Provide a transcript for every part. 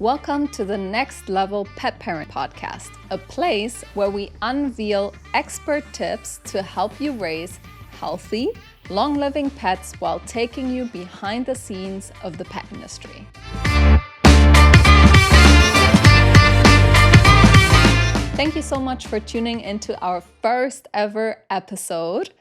Welcome to the Next Level Pet Parent Podcast, a place where we unveil expert tips to help you raise healthy, long-living pets while taking you behind the scenes of the pet industry. Thank you so much for tuning into our first ever episode.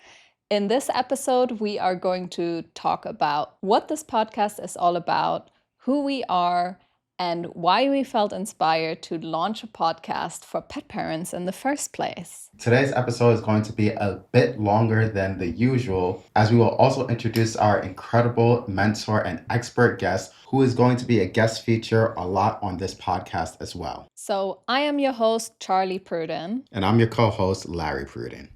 In this episode, we are going to talk about what this podcast is all about, who we are, and why we felt inspired to launch a podcast for pet parents in the first place. Today's episode is going to be a bit longer than the usual, as we will also introduce our incredible mentor and expert guest, who is going to be a guest feature a lot on this podcast as well. So I am your host, Charly Pruden. And I'm your co-host, Larry Pruden.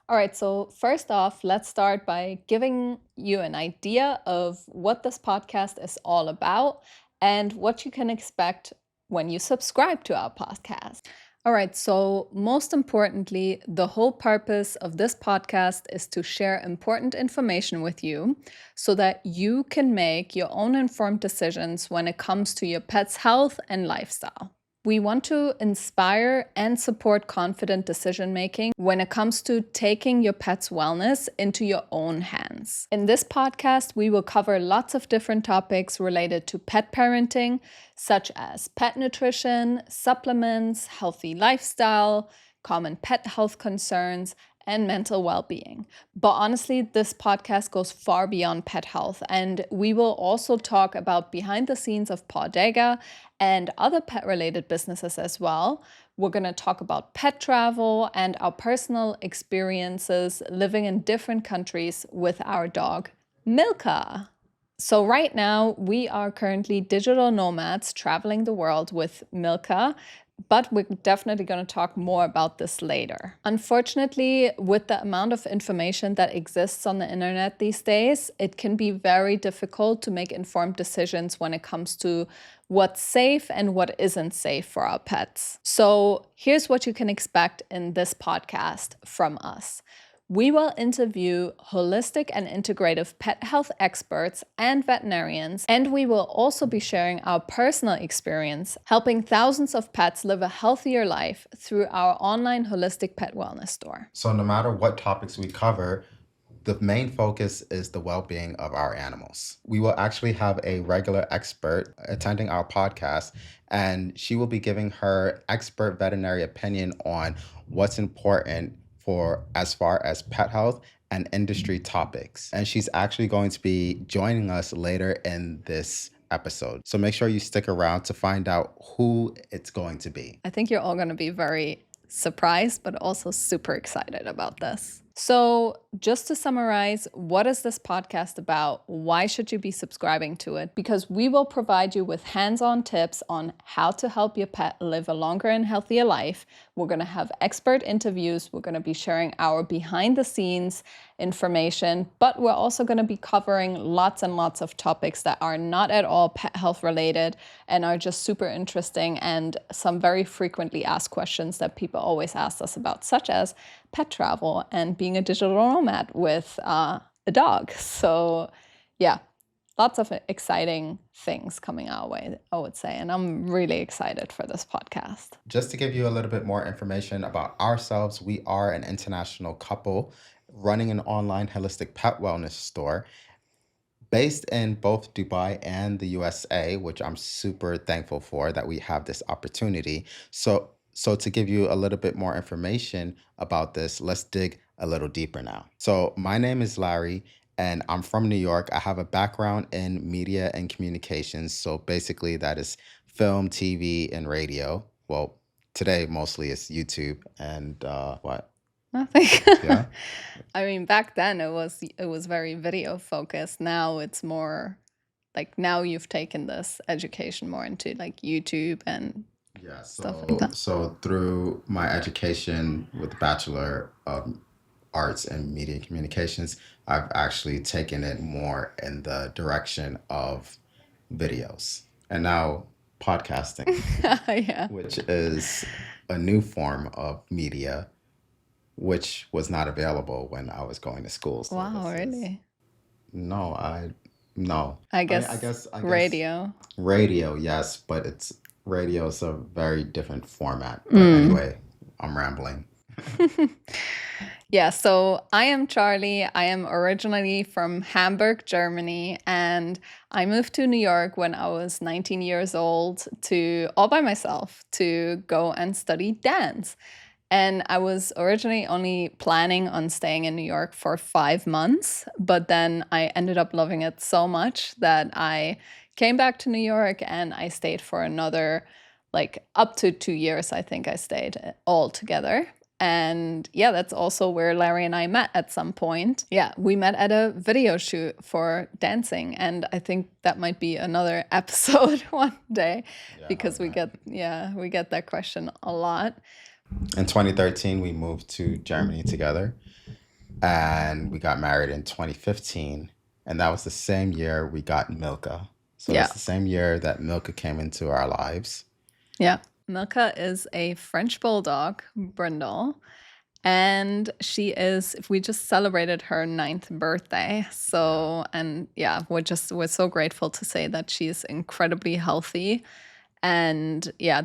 All right, so first off, let's start by giving you an idea of what this podcast is all about and what you can expect when you subscribe to our podcast. All right, so most importantly, the whole purpose of this podcast is to share important information with you so that you can make your own informed decisions when it comes to your pet's health and lifestyle. We want to inspire and support confident decision-making when it comes to taking your pet's wellness into your own hands. In this podcast, we will cover lots of different topics related to pet parenting, such as pet nutrition, supplements, healthy lifestyle, common pet health concerns, and mental well-being. But honestly, this podcast goes far beyond pet health, and we will also talk about behind the scenes of Pawdega and other pet-related businesses as well. We're going to talk about pet travel and our personal experiences living in different countries with our dog, Milka. So right now, we are currently digital nomads traveling the world with Milka, but we're definitely going to talk more about this later. Unfortunately, with the amount of information that exists on the internet these days, it can be very difficult to make informed decisions when it comes to what's safe and what isn't safe for our pets. So here's what you can expect in this podcast from us. We will interview holistic and integrative pet health experts and veterinarians, and we will also be sharing our personal experience helping thousands of pets live a healthier life through our online holistic pet wellness store. So no matter what topics we cover, the main focus is the well-being of our animals. We will actually have a regular expert attending our podcast, and she will be giving her expert veterinary opinion on what's important for as far as pet health and industry topics. And she's actually going to be joining us later in this episode. So make sure you stick around to find out who it's going to be. I think you're all going to be very surprised, but also super excited about this. So just to summarize, what is this podcast about? Why should you be subscribing to it? Because we will provide you with hands-on tips on how to help your pet live a longer and healthier life. We're going to have expert interviews. We're going to be sharing our behind-the-scenes information, but we're also going to be covering lots and lots of topics that are not at all pet health related and are just super interesting, and some very frequently asked questions that people always ask us about, such as pet travel and being a digital nomad with a dog. So yeah, lots of exciting things coming our way, I would say. And I'm really excited for this podcast. Just to give you a little bit more information about ourselves, we are an international couple running an online holistic pet wellness store based in both Dubai and the USA, which I'm super thankful for that we have this opportunity. So to give you a little bit more information about this, let's dig a little deeper now. So my name is Larry, and I'm from New York. I have a background in media and communications. So basically that is film, TV, and radio. Well, today mostly it's YouTube and what? Nothing. Yeah. I mean, back then it was very video focused. Now it's more like, now you've taken this education more into like YouTube and Yeah, stuff like that. so through my education with Bachelor of Arts in Media and Communications, I've actually taken it more in the direction of videos and now podcasting, Yeah. which is a new form of media, which was not available when I was going to school. So Wow, this is- really? No, No. I I mean, guess I guess radio. radio, yes, but it's radio is a very different format. But Mm. anyway, I'm rambling. Yeah, so I am Charlie. I am originally from Hamburg, Germany, and I moved to New York when I was 19 years old to all by myself to go and study dance. And I was originally only planning on staying in New York for 5 months, but then I ended up loving it so much that I came back to New York and I stayed for another, like up to 2 years, I think I stayed all together. And yeah, that's also where Larry and I met at some point. Yeah, we met at a video shoot for dancing. And I think that might be another episode one day Yeah, how because we met. we get that question a lot. In 2013, we moved to Germany together, and we got married in 2015, and that was the same year we got Milka. So Yeah. that's the same year that Milka came into our lives. Yeah. Milka is a French Bulldog, brindle, and we just celebrated her ninth birthday. So, and yeah, we're so grateful to say that she's incredibly healthy. And yeah,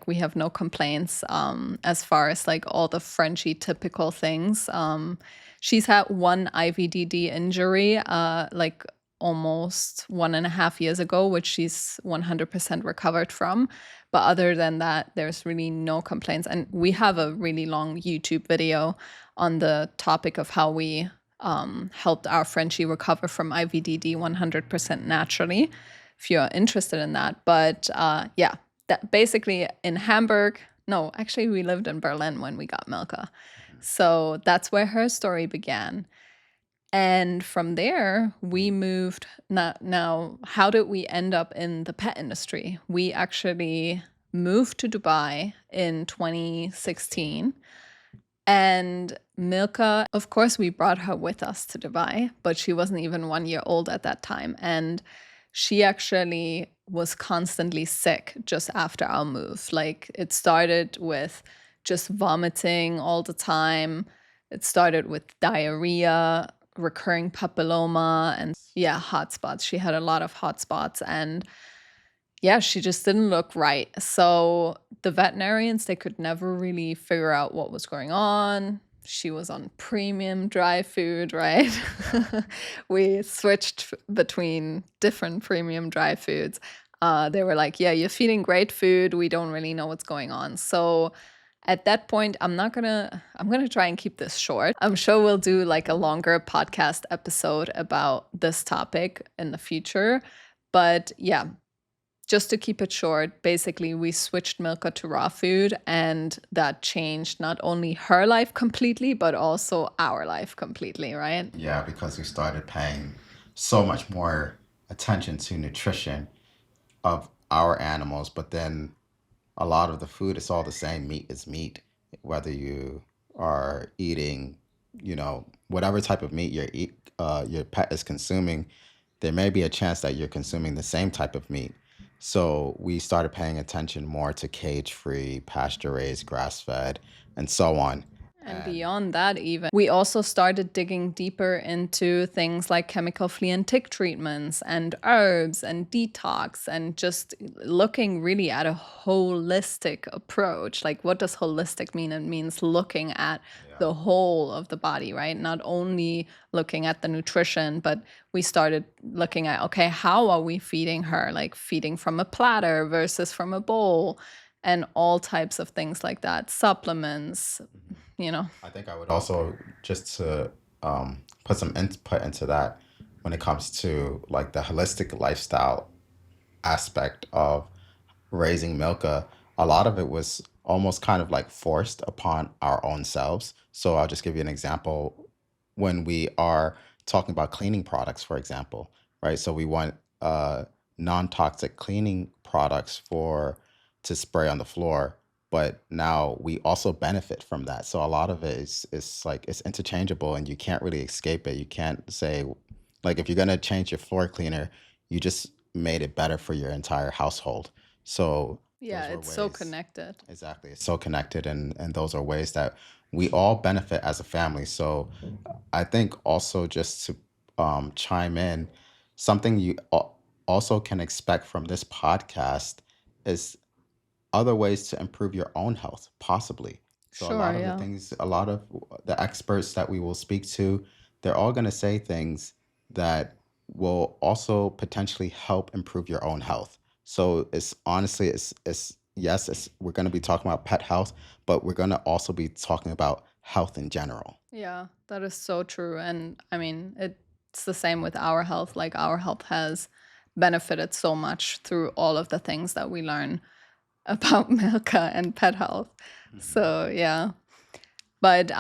we have no complaints as far as like all the Frenchy typical things. She's had one IVDD injury, like almost 1.5 years ago, which she's 100% recovered from. But other than that, there's really no complaints. And we have a really long YouTube video on the topic of how we helped our Frenchie recover from IVDD 100% naturally, if you're interested in that. But yeah, that basically in Hamburg, no, actually, we lived in Berlin when we got Milka. So that's where her story began. And from there, we moved. Now, how did we end up in the pet industry? We actually moved to Dubai in 2016. And Milka, of course, we brought her with us to Dubai, but she wasn't even 1 year old at that time. And she actually was constantly sick just after our move. Like it started with just vomiting all the time. It started with diarrhea, recurring papilloma, and yeah, hot spots. She had a lot of hot spots, and yeah, she just didn't look right. So the veterinarians, they could never really figure out what was going on. She was on premium dry food, right? We switched between different premium dry foods. They were like, yeah, you're feeding great food. We don't really know what's going on. So at that point, I'm gonna try and keep this short. I'm sure we'll do like a longer podcast episode about this topic in the future. But yeah, just to keep it short, basically we switched Milka to raw food, and that changed not only her life completely, but also our life completely, right? Yeah, because we started paying so much more attention to nutrition of our animals, but then a lot of the food is all the same. Meat is meat, whether you are eating, whatever type of meat your pet is consuming, there may be a chance that you're consuming the same type of meat. So we started paying attention more to cage-free, pasture-raised, grass-fed, and so on. And And beyond that, even, we also started digging deeper into things like chemical flea and tick treatments and herbs and detox, and just looking really at a holistic approach. Like, what does holistic mean? It means looking at the whole of the body, right? Not only looking at the nutrition, but we started looking at, okay, how are we feeding her? Like feeding from a platter versus from a bowl, and all types of things like that, supplements, you know. I think I would also just to put some input into that when it comes to like the holistic lifestyle aspect of raising Milka, a lot of it was almost kind of like forced upon our own selves. So I'll just give you an example. When we are talking about cleaning products, for example, right? So we want non-toxic cleaning products for to spray on the floor, but now we also benefit from that. So a lot of it is like it's interchangeable and you can't really escape it. You can't say like if you're gonna change your floor cleaner, you just made it better for your entire household. So Yeah, those were it's so ways, connected. exactly. It's so connected, and those are ways that we all benefit as a family. So I think also just to chime in, something you also can expect from this podcast is other ways to improve your own health, possibly. So a Sure, lot of the yeah. things, a lot of the experts that we will speak to, they're all going to say things that will also potentially help improve your own health. So it's honestly, it's yes, we're going to be talking about pet health, but we're going to also be talking about health in general. Yeah, that is so true. And I mean, it's the same with our health. Like, our health has benefited so much through all of the things that we learn about Milka and pet health. Mhm. So, yeah. But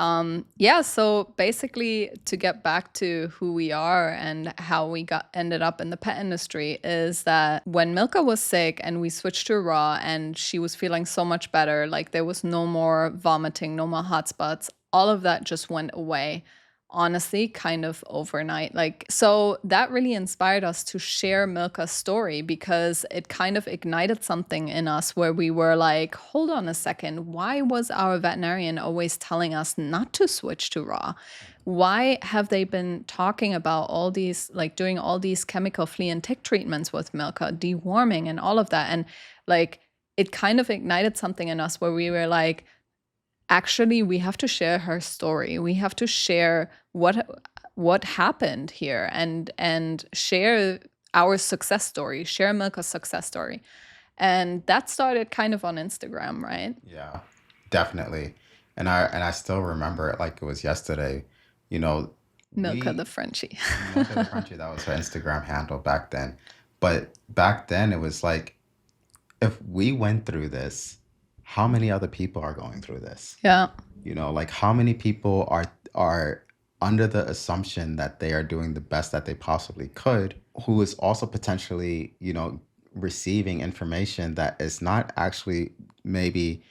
yeah, so basically, to get back to who we are and how we got ended up in the pet industry, is that when Milka was sick and we switched to raw and she was feeling so much better, like there was no more vomiting, no more hot spots, all of that just went away. Honestly, kind of overnight. Like, so that really inspired us to share Milka's story, because it kind of ignited something in us where we were like, hold on a second, why was our veterinarian always telling us not to switch to raw? Why have they been talking about all these, like doing all these chemical flea and tick treatments with Milka, deworming and all of that? And like, it kind of ignited something in us where we were like, actually, we have to share her story. We have to share what happened here, and share our success story, share Milka's success story. And that started kind of on Instagram, right? Yeah, definitely. And I still remember it like it was yesterday. You know, Milka the we Frenchie. Milk of the Frontier, that was her Instagram handle back then. But back then it was like, if we went through this, how many other people are going through this? Yeah. Like how many people are under the assumption that they are doing the best that they possibly could, who is also potentially, receiving information that is not actually maybe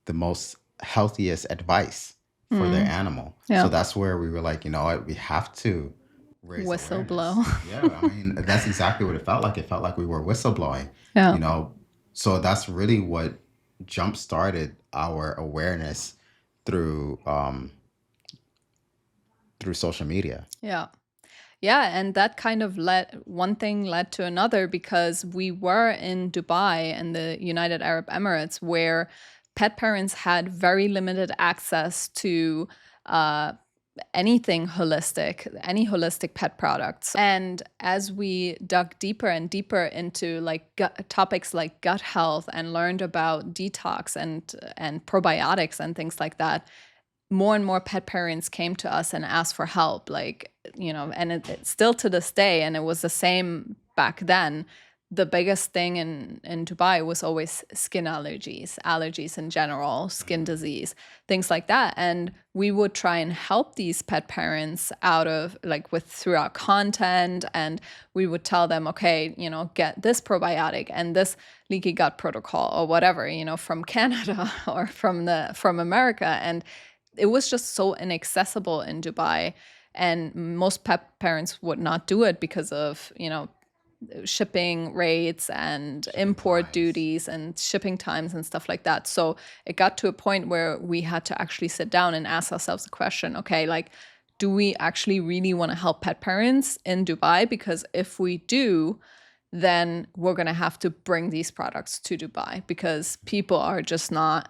the most healthiest advice for their Mm, animal. So yeah. that's where we were like, you know what, we have to raise Whistle awareness. blow. Yeah, I mean, that's exactly what it felt like. It felt like we were whistleblowing, Yeah. you know. So that's really what jump started our awareness through through social media. Yeah. Yeah, and that kind of one thing led to another, because we were in Dubai and the United Arab Emirates, where pet parents had very limited access to uh, anything holistic, any holistic pet products. And as we dug deeper and deeper into like topics like gut health, and learned about detox and probiotics and things like that, more and more pet parents came to us and asked for help, like, and it's still to this day, and it was the same back then. The biggest thing in Dubai was always skin allergies in general, skin Mhm. disease, things like that. And we would try and help these pet parents out of, like, with through our content, and we would tell them, okay, get this probiotic and this leaky gut protocol or whatever, from Canada or from America. And it was just so inaccessible in Dubai, and most pet parents would not do it because of, shipping rates and Shipping import times. duties and shipping times and stuff like that. So it got to a point where we had to actually sit down and ask ourselves the question, okay, like, do we actually really want to help pet parents in Dubai? Because if we do, then we're going to have to bring these products to Dubai, because people are just not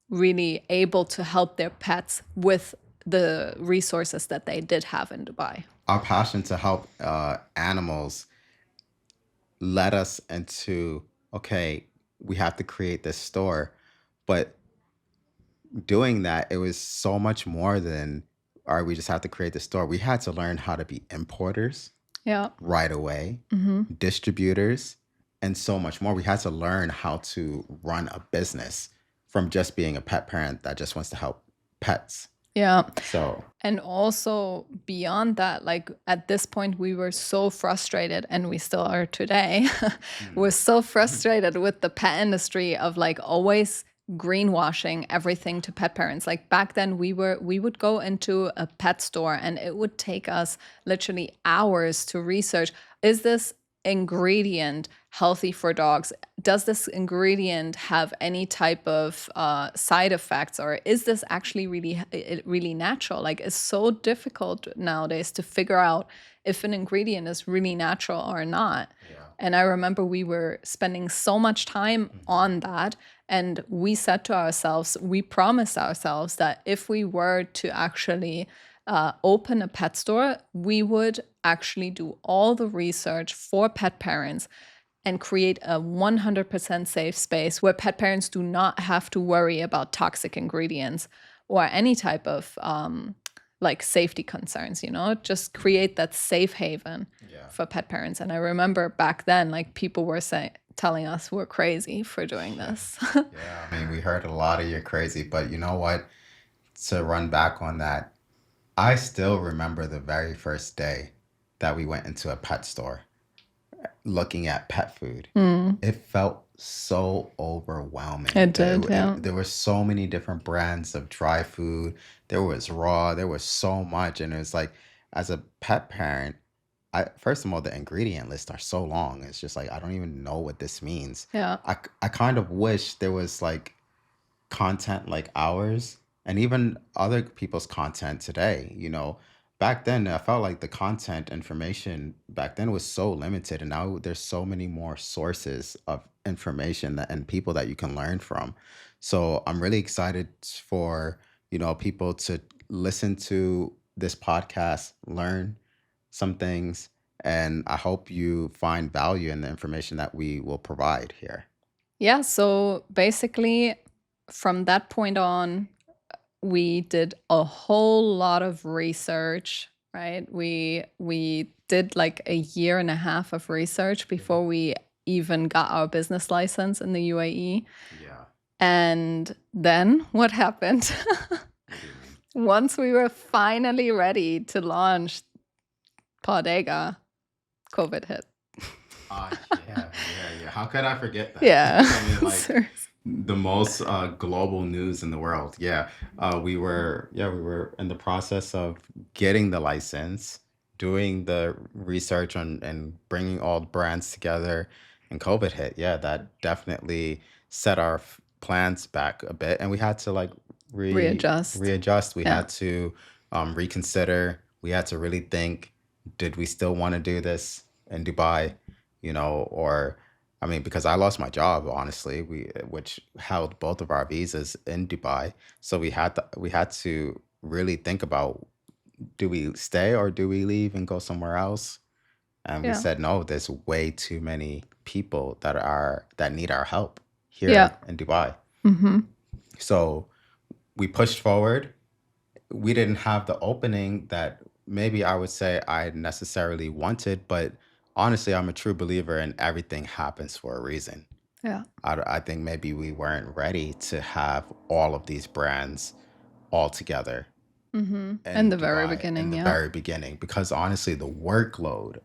really able to help their pets with the resources that they did have in Dubai. Our passion to help animals led us into, okay, we have to create this store. But doing that, it was so much more than, all right, we just have to create the store. We had to learn how to be importers Yeah. right away, Hmm. distributors, and so much more. We had to learn how to run a business from just being a pet parent that just wants to help pets. Yeah. So, And also beyond that, like at this point, we were so frustrated, and we still are today. We're mm, so frustrated with the pet industry of like always greenwashing everything to pet parents. Like back then, we would go into a pet store, and it would take us literally hours to research, is this ingredient healthy for dogs? does this ingredient have any type of side effects, or is this actually really natural? Like, it's so difficult nowadays to figure out if an ingredient is really natural or not. Yeah. And I remember we were spending so much time on that, and we said to ourselves, we promised ourselves that if we were to actually open a pet store, we would actually do all the research for pet parents and create a 100% safe space where pet parents do not have to worry about toxic ingredients or any type of like safety concerns, just create that safe haven for pet parents. And I remember back then, like, people were telling us we're crazy for doing this. Yeah, I mean, we heard a lot of "you're crazy," but you know what? To run back on that, I still remember the very first day that we went into a pet store looking at pet food. It felt so overwhelming. It did, yeah. There were so many different brands of dry food. There was raw, there was so much. And it was like, as a pet parent, first of all, the ingredient lists are so long. It's just like, I don't even know what this means. Yeah. I kind of wish there was like content like ours and even other people's content today. Back then I felt like the content information back then was so limited, and now there's so many more sources of information and people that you can learn from. So I'm really excited for people to listen to this podcast, learn some things, and I hope you find value in the information that we will provide here. Yeah, so basically, from that point on, we did a whole lot of research, right? We did like a year and a half of research before we even got our business license in the UAE. Yeah. And then what happened? Once we were finally ready to launch Pawdega, COVID hit. Yeah. How could I forget that? Yeah. I mean, like, Seriously. the most global news in the world. Yeah. We were in the process of getting the license, doing the research on and bringing all the brands together, and COVID hit. Yeah, that definitely set our plans back a bit, and we had to like Readjust. readjust. We Yeah. had to reconsider. We had to really think, did we still want to do this in Dubai? Or I mean, because I lost my job, honestly, which held both of our visas in Dubai. So we had to really think about, do we stay or do we leave and go somewhere else? And we Yeah. said, no, there's way too many people that need our help here Yeah. in Dubai. Mm-hmm. So we pushed forward. We didn't have the opening that maybe I would say I necessarily wanted, but honestly, I'm a true believer in everything happens for a reason. Yeah. I think maybe we weren't ready to have all of these brands all together Mm-hmm. In in the very Dubai in beginning, the yeah. very beginning, because honestly, the workload,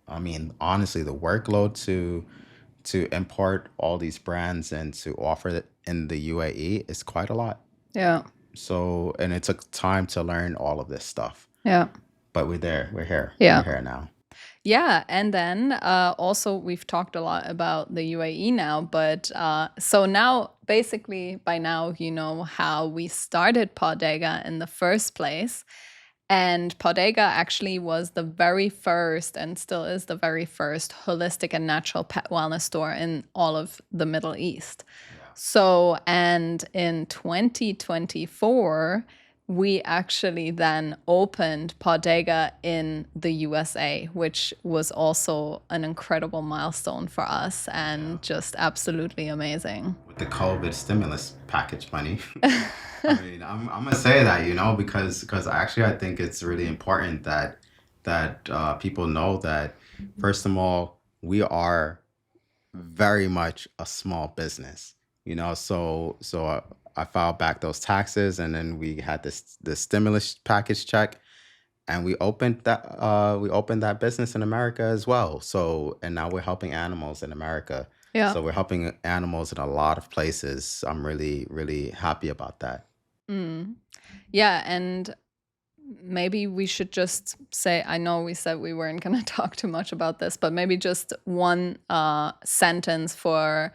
to import all these brands and to offer it in the UAE is quite a lot. Yeah. So, and it took time to learn all of this stuff, Yeah. but we're there. We're here. Yeah. We're here now. Yeah, and then also we've talked a lot about the UAE now, but so now basically by now you know how we started Pawdega in the first place. And Pawdega actually was the very first and still is the very first holistic and natural pet wellness store in all of the Middle East. So, and in 2024, we actually then opened Pawdega in the USA, which was also an incredible milestone for us and just absolutely amazing. With the COVID stimulus package money. I mean, I'm gonna say that, because actually I think it's really important that people know that, first of all, we are very much a small business. I filed back those taxes, and then we had this stimulus package check, and we opened that business in America as well. So, and now we're helping animals in America. Yeah. So we're helping animals in a lot of places. I'm really, really happy about that. Yeah, and maybe we should just say, I know we said we weren't going to talk too much about this, but maybe just one sentence for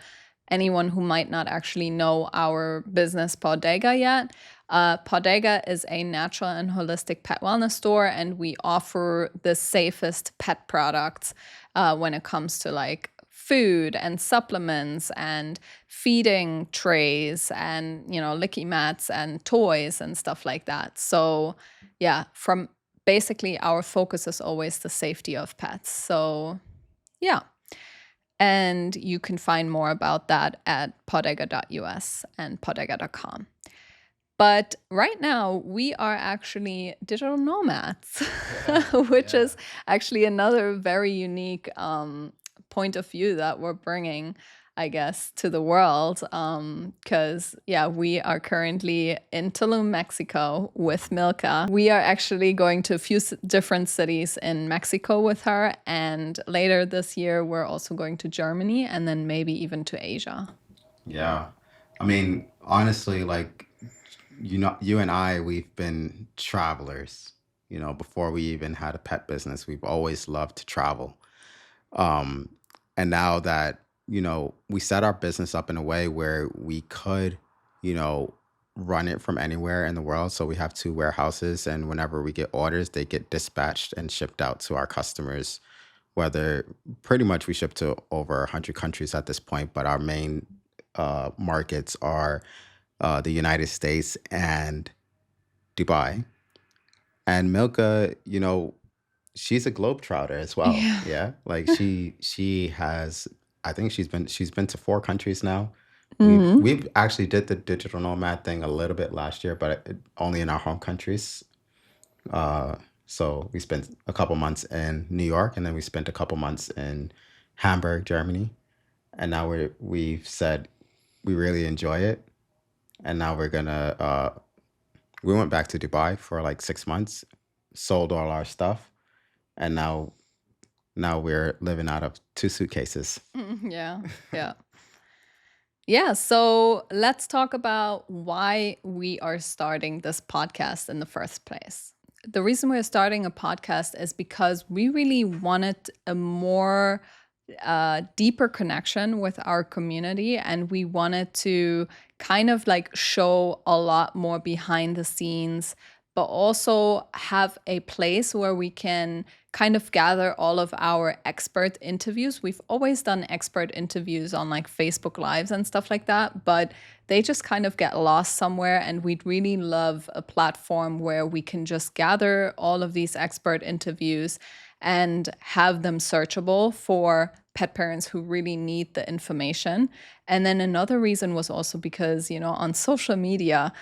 anyone who might not actually know our business Pawdega yet, Pawdega is a natural and holistic pet wellness store, and we offer the safest pet products when it comes to like food and supplements and feeding trays and licky mats and toys and stuff like that. So yeah, from basically our focus is always the safety of pets. So yeah. And you can find more about that at pawdega.us and pawdega.com. But right now, we are actually digital nomads, which is actually another very unique point of view that we're bringing, I guess, to the world. Because, yeah, we are currently in Tulum, Mexico with Milka. We are actually going to a few different cities in Mexico with her. And later this year, we're also going to Germany and then maybe even to Asia. Yeah. I mean, honestly, like, you and I, we've been travelers. Before we even had a pet business, we've always loved to travel. Um, and now that, we set our business up in a way where we could, you know, run it from anywhere in the world. So we have two warehouses, and whenever we get orders, they get dispatched and shipped out to our customers. Whether pretty much we ship to over 100 countries at this point, but our main markets are the United States and Dubai. And Milka, she's a globetrotter as well. Yeah. Yeah, like she has. I think she's been to four countries now. We've Hmm. we've actually did the digital nomad thing a little bit last year, but only in our home countries. Uh, so we spent a couple months in New York, and then we spent a couple months in Hamburg, Germany, and now we've said we really enjoy it, and now we're gonna. We went back to Dubai for like 6 months, sold all our stuff, and now we're living out of two suitcases. Yeah. Yeah. Yeah, so let's talk about why we are starting this podcast in the first place. The reason we're starting a podcast is because we really wanted a more deeper connection with our community, and we wanted to kind of like show a lot more behind the scenes, but also have a place where we can kind of gather all of our expert interviews. We've always done expert interviews on like Facebook Lives and stuff like that, but they just kind of get lost somewhere. And we'd really love a platform where we can just gather all of these expert interviews and have them searchable for pet parents who really need the information. And then another reason was also because, on social media,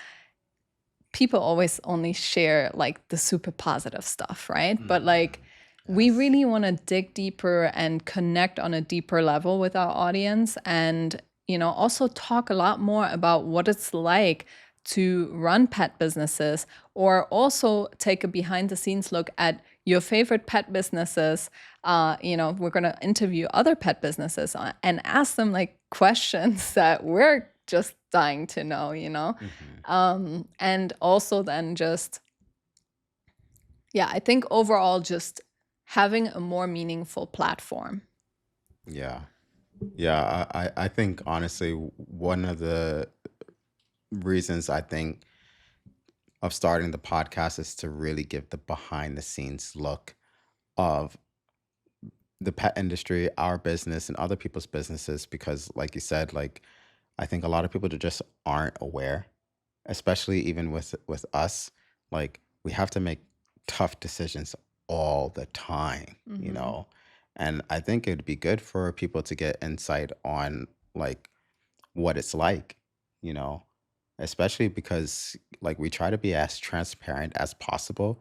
people always only share like the super positive stuff, right? But like we Yes. really want to dig deeper and connect on a deeper level with our audience, and also talk a lot more about what it's like to run pet businesses, or also take a behind the scenes look at your favorite pet businesses. We're going to interview other pet businesses and ask them like questions that we're just dying to know. Hmm. And also then just, yeah, I think overall just having a more meaningful platform. Yeah. Yeah. I think honestly, one of the reasons I think of starting the podcast is to really give the behind the scenes look of the pet industry, our business, and other people's businesses. Because, like you said, like I think a lot of people just aren't aware, especially even with us. Like we have to make tough decisions all the time, Hmm. and I think it'd be good for people to get insight on like what it's like, you know, especially because like we try to be as transparent as possible.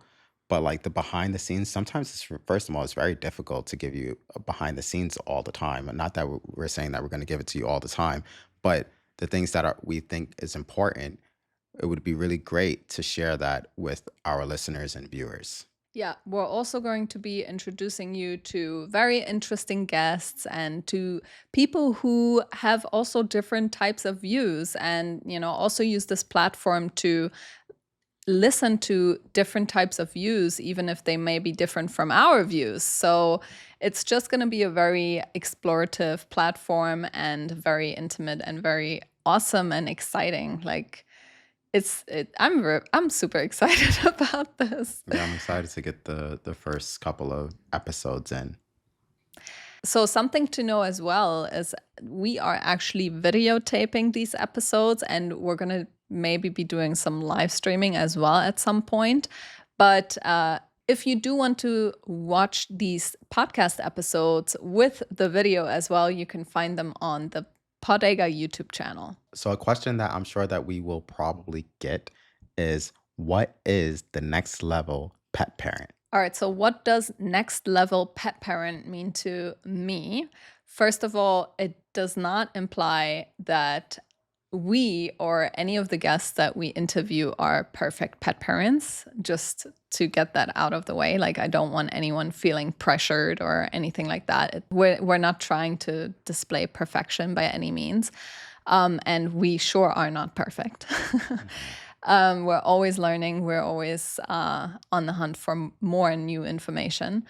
But like the behind the scenes, sometimes first of all, it's very difficult to give you a behind the scenes all the time. And not that we're saying that we're going to give it to you all the time, but the things that we think is important, it would be really great to share that with our listeners and viewers. Yeah, we're also going to be introducing you to very interesting guests and to people who have also different types of views, and also use this platform to listen to different types of views, even if they may be different from our views. So it's just going to be a very explorative platform and very intimate and very awesome and exciting. Like I'm super excited about this. Yeah, I'm excited to get the first couple of episodes in. So something to know as well is we are actually videotaping these episodes, and we're going to maybe be doing some live streaming as well at some point. But if you do want to watch these podcast episodes with the video as well, you can find them on the Pawdega YouTube channel. So a question that I'm sure that we will probably get is, what is the next level pet parent? All right, so what does next level pet parent mean to me? First of all, it does not imply that we or any of the guests that we interview are perfect pet parents, just to get that out of the way. Like, I don't want anyone feeling pressured or anything like that. We're not trying to display perfection by any means. And we sure are not perfect. We're always learning. We're always on the hunt for more new information.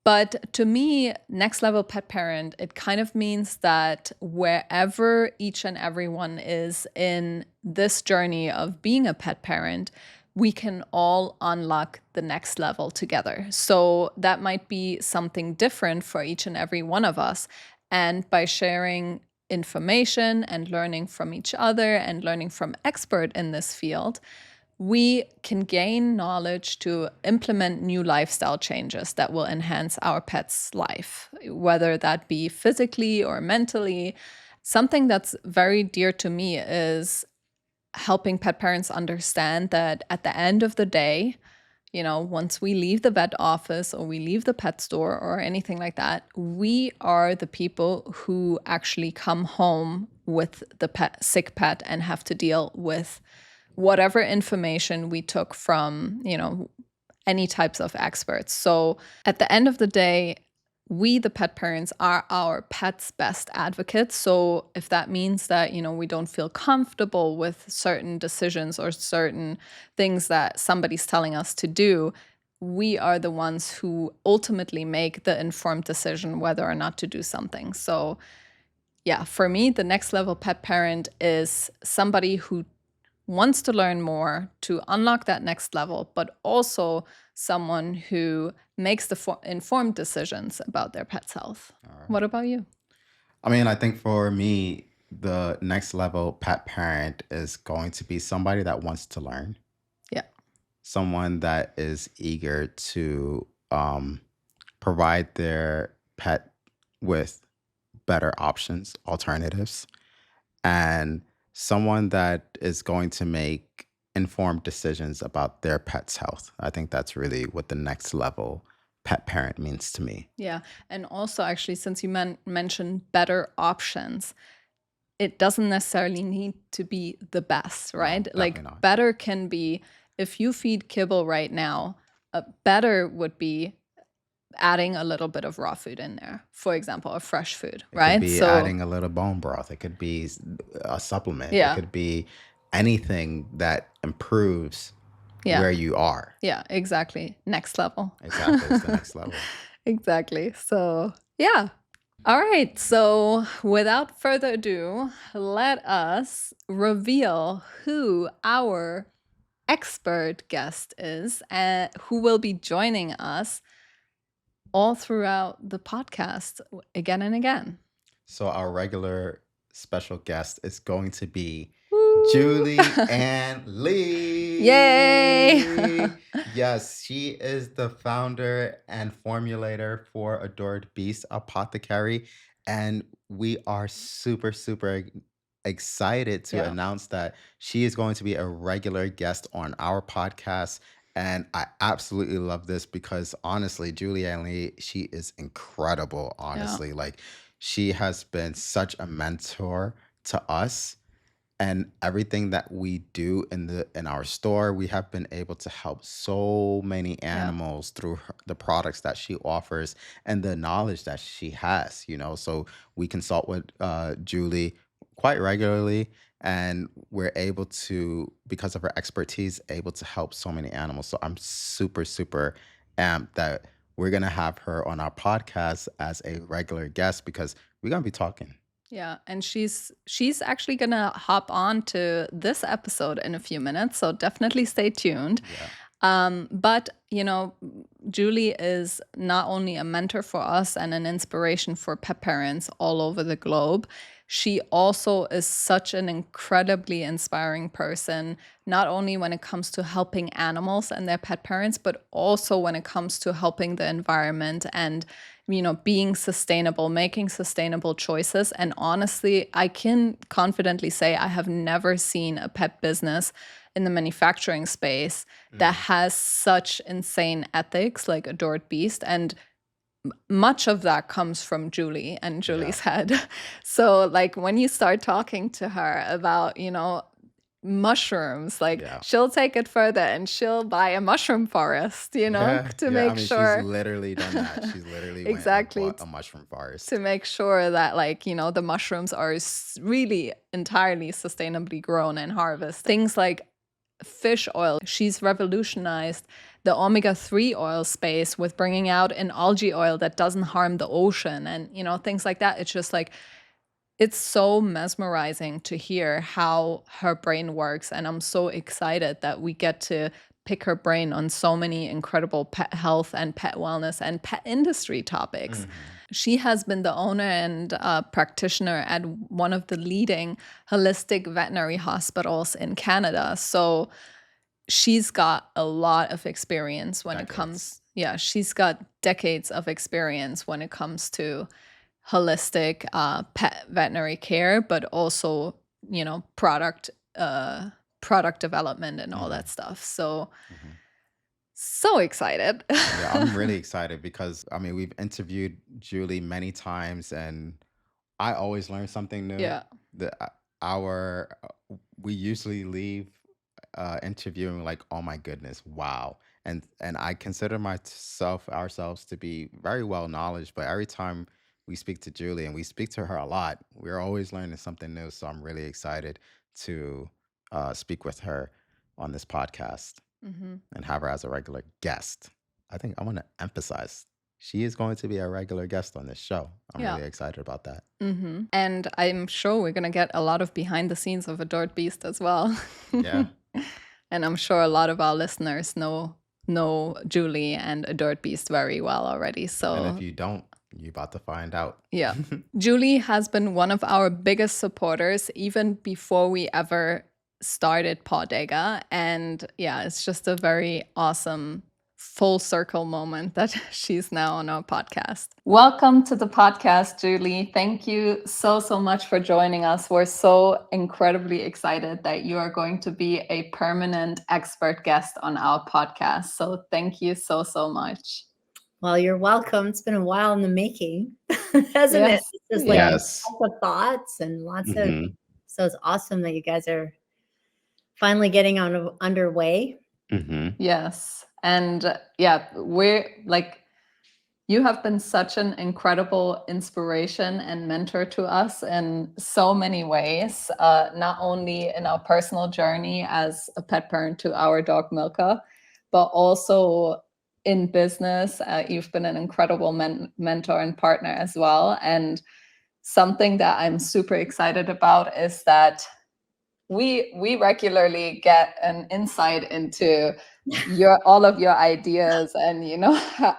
But to me, next level pet parent, it kind of means that wherever each and everyone is in this journey of being a pet parent, we can all unlock the next level together. So that might be something different for each and every one of us. And by sharing information and learning from each other and learning from expert in this field, we can gain knowledge to implement new lifestyle changes that will enhance our pet's life, whether that be physically or mentally. Something that's very dear to me is helping pet parents understand that at the end of the day, once we leave the vet office or we leave the pet store or anything like that, we are the people who actually come home with the sick pet and have to deal with whatever information we took from, any types of experts. So at the end of the day, we, the pet parents, are our pet's best advocates. So if that means that, we don't feel comfortable with certain decisions or certain things that somebody's telling us to do, we are the ones who ultimately make the informed decision whether or not to do something. So yeah, for me, the next level pet parent is somebody who wants to learn more to unlock that next level, but also someone who makes the informed decisions about their pet's health. All What right. about you? I mean, I think for me, the next level pet parent is going to be somebody that wants to learn, Yeah. someone that is eager to provide their pet with better options, alternatives, and someone that is going to make informed decisions about their pet's health. I think that's really what the next level pet parent means to me. Yeah. And also, actually, since you mentioned better options, it doesn't necessarily need to be the best, right? definitely Like, not. better can be, if you feed kibble right now, better would be adding a little bit of raw food in there, for example, or fresh food, It could right? be So adding a little bone broth. It could be a supplement. It yeah, could be anything that improves yeah, where you are. yeah, exactly. Next level. Exactly. It's the next level. Exactly. So yeah. All right. So without further ado, let us reveal who our expert guest is and who will be joining us all throughout the podcast again and again. So our regular special guest is going to be Woo! Julie and Lee. Yay! Yes, she is the founder and formulator for Adored Beast Apothecary. And we are super, super excited to Yeah. announce that she is going to be a regular guest on our podcast. And I absolutely love this because honestly, Julianne Lee, she is incredible, honestly. Like, she has been such a mentor to us, and everything that we do in our store, we have been able to help so many animals through the products that she offers and the knowledge that she has. So we consult with Julie quite regularly, and we're able to, because of her expertise, able to help so many animals. So I'm super, super amped that we're gonna have her on our podcast as a regular guest because we're gonna be talking. Yeah, and she's actually gonna hop on to this episode in a few minutes, so definitely stay tuned. Yeah. But Julie is not only a mentor for us and an inspiration for pet parents all over the globe. She also is such an incredibly inspiring person, not only when it comes to helping animals and their pet parents, but also when it comes to helping the environment and being sustainable, making sustainable choices. And honestly, I can confidently say I have never seen a pet business in the manufacturing space that Mm. has such insane ethics like Adored Beast. And much of that comes from Julie and Yeah. Julie's head. So, like, when you start talking to her about, mushrooms, like, Yeah. she'll take it further and she'll buy a mushroom forest, Yeah. to Yeah. I make mean, she's sure. literally done that. She's literally went and Exactly. bought a mushroom To forest. make sure that, like, the mushrooms are really entirely sustainably grown and harvested. Things like fish oil. She's revolutionized the omega-3 oil space with bringing out an algae oil that doesn't harm the ocean and, things like that. It's just like, it's so mesmerizing to hear how her brain works. And I'm so excited that we get to pick her brain on so many incredible pet health and pet wellness and pet industry topics. Hmm. She has been the owner and practitioner at one of the leading holistic veterinary hospitals in Canada. So she's got a lot of experience when it Decades. comes, yeah, she's got decades of experience when it comes to holistic pet veterinary care, but also, product product development and all Hmm. that stuff. So Hmm. so excited. Yeah, I'm really excited because I mean, we've interviewed Julie many times, and I always learn something new. Yeah. The our we usually leave interviewing like, oh my goodness, wow. And I consider myself ourselves to be very well knowledge, but every time we speak to Julie, and we speak to her a lot, we're always learning something new. So I'm really excited to speak with her on this podcast Hmm. and have her as a regular guest. I think I want to emphasize she is going to be a regular guest on this show. I'm Yeah. really excited about that. And I'm sure we're going to get a lot of behind the scenes of Adored Beast as well. Yeah. And I'm sure a lot of our listeners know Julie and Adored Beast very well already. And if So, you don't, you're about to find out. yeah. Julie has been one of our biggest supporters even before we ever started Pawdega. And yeah, it's just a very awesome full circle moment that she's now on our podcast. Welcome to the podcast, Julie. Thank you so, so much for joining us. We're so incredibly excited that you are going to be a permanent expert guest on our podcast. So thank you so, so much. Well, you're welcome. It's been a while in the making, hasn't it? Yes. It's just like Yeah. Yes. lots of thoughts and lots of. Hmm. So it's awesome that you guys are finally getting on underway. Hmm. Yes. And yeah, we're like, you have been such an incredible inspiration and mentor to us in so many ways, not only in our personal journey as a pet parent to our dog Milka, but also in business. You've been an incredible mentor and partner as well. And something that I'm super excited about is that we regularly get an insight into all of your ideas and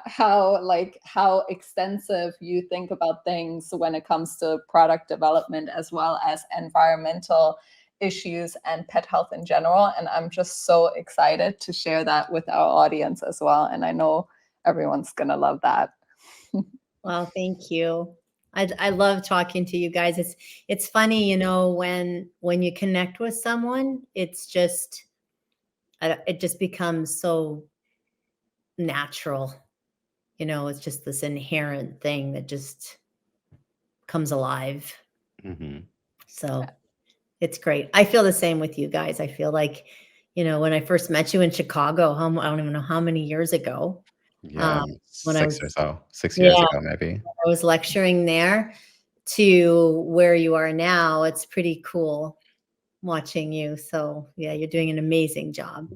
how extensive you think about things when it comes to product development as well as environmental issues and pet health in general. And I'm just so excited to share that with our audience as well, and I know everyone's gonna love that. Well, thank you. I love talking to you guys. It's funny, when you connect with someone, it just becomes so natural. It's just this inherent thing that just comes alive. Hmm. So it's great. I feel the same with you guys. I feel like, when I first met you in Chicago, I don't even know how many years ago, Yeah. when I 6 or was, so, 6 years yeah, ago, maybe. I was lecturing there. to where you are now, it's pretty cool watching you. So yeah, you're doing an amazing job.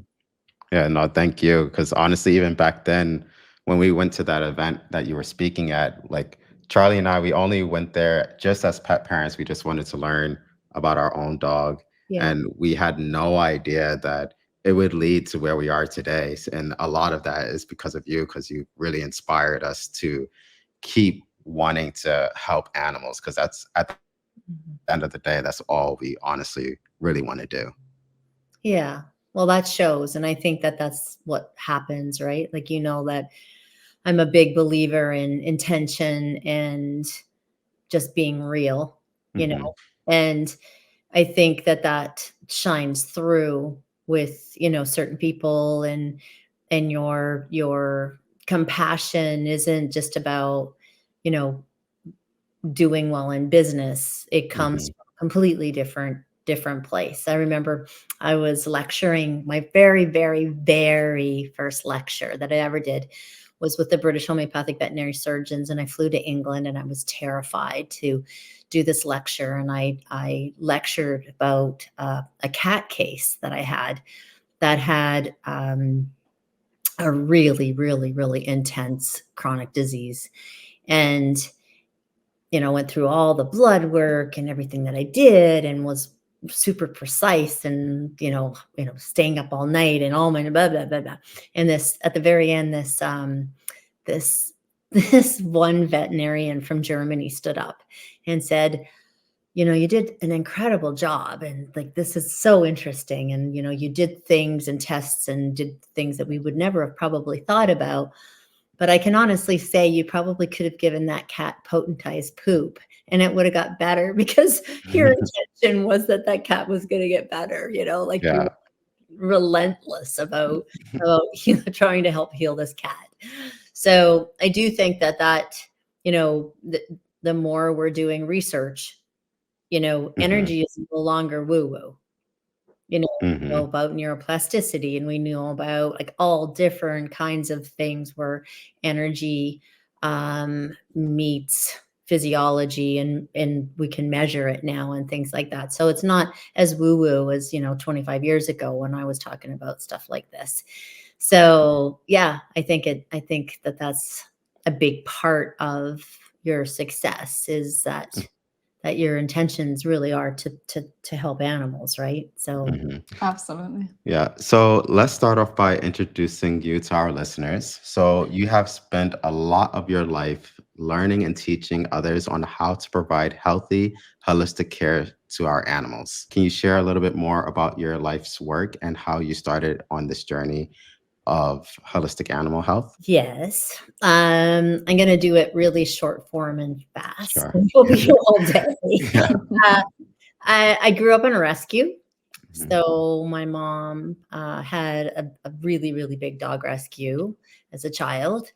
Yeah, no, thank you. Because honestly, even back then, when we went to that event that you were speaking at, like Charlie and I, we only went there just as pet parents. We just wanted to learn about our own dog. Yeah. And we had no idea that it would lead to where we are today. And a lot of that is because of you, because you really inspired us to keep wanting to help animals, because that's at the Mhm. end of the day, that's all we honestly really want to do. Yeah. Well, that shows. And I think that that's what happens, right? Like, that I'm a big believer in intention and just being real, you Hmm. know, and I think that that shines through with, certain people, and your compassion isn't just about, you know, doing well in business. It comes Hmm. from a completely different place. I remember I was lecturing. My very, very, very first lecture that I ever did was with the British Homeopathic veterinary surgeons, and I flew to England, and I was terrified to do this lecture. And I lectured about a cat case that I had that had a really, really, really intense chronic disease. And went through all the blood work and everything that I did, and was super precise, and staying up all night, and all my blah blah blah blah. And this, at the very end, this this one veterinarian from Germany stood up and said, you did an incredible job, and like, this is so interesting, and you did things and tests and did things that we would never have probably thought about. But I can honestly say you probably could have given that cat potentized poop, and it would have got better, because your intention was that that cat was going to get better, like, you Yeah. were relentless about trying to help heal this cat. So I do think that the more we're doing research, Hmm. energy is no longer woo woo. We know Hmm. about neuroplasticity, and we know about, like, all different kinds of things where energy meets physiology, and we can measure it now and things like that. So it's not as woo woo as 25 years ago when I was talking about stuff like this. So yeah, I think that that's a big part of your success, is that your intentions really are to help animals, right? So Hmm. Absolutely. Yeah. So let's start off by introducing you to our listeners. So you have spent a lot of your life learning and teaching others on how to provide healthy, holistic care to our animals. Can you share a little bit more about your life's work and how you started on this journey of holistic animal health? yes, I'm gonna do it really short form and fast. Sure. We'll be here all day. Yeah. Uh, I grew up in a rescue. Mhm. So my mom had a really, really big dog rescue as a child.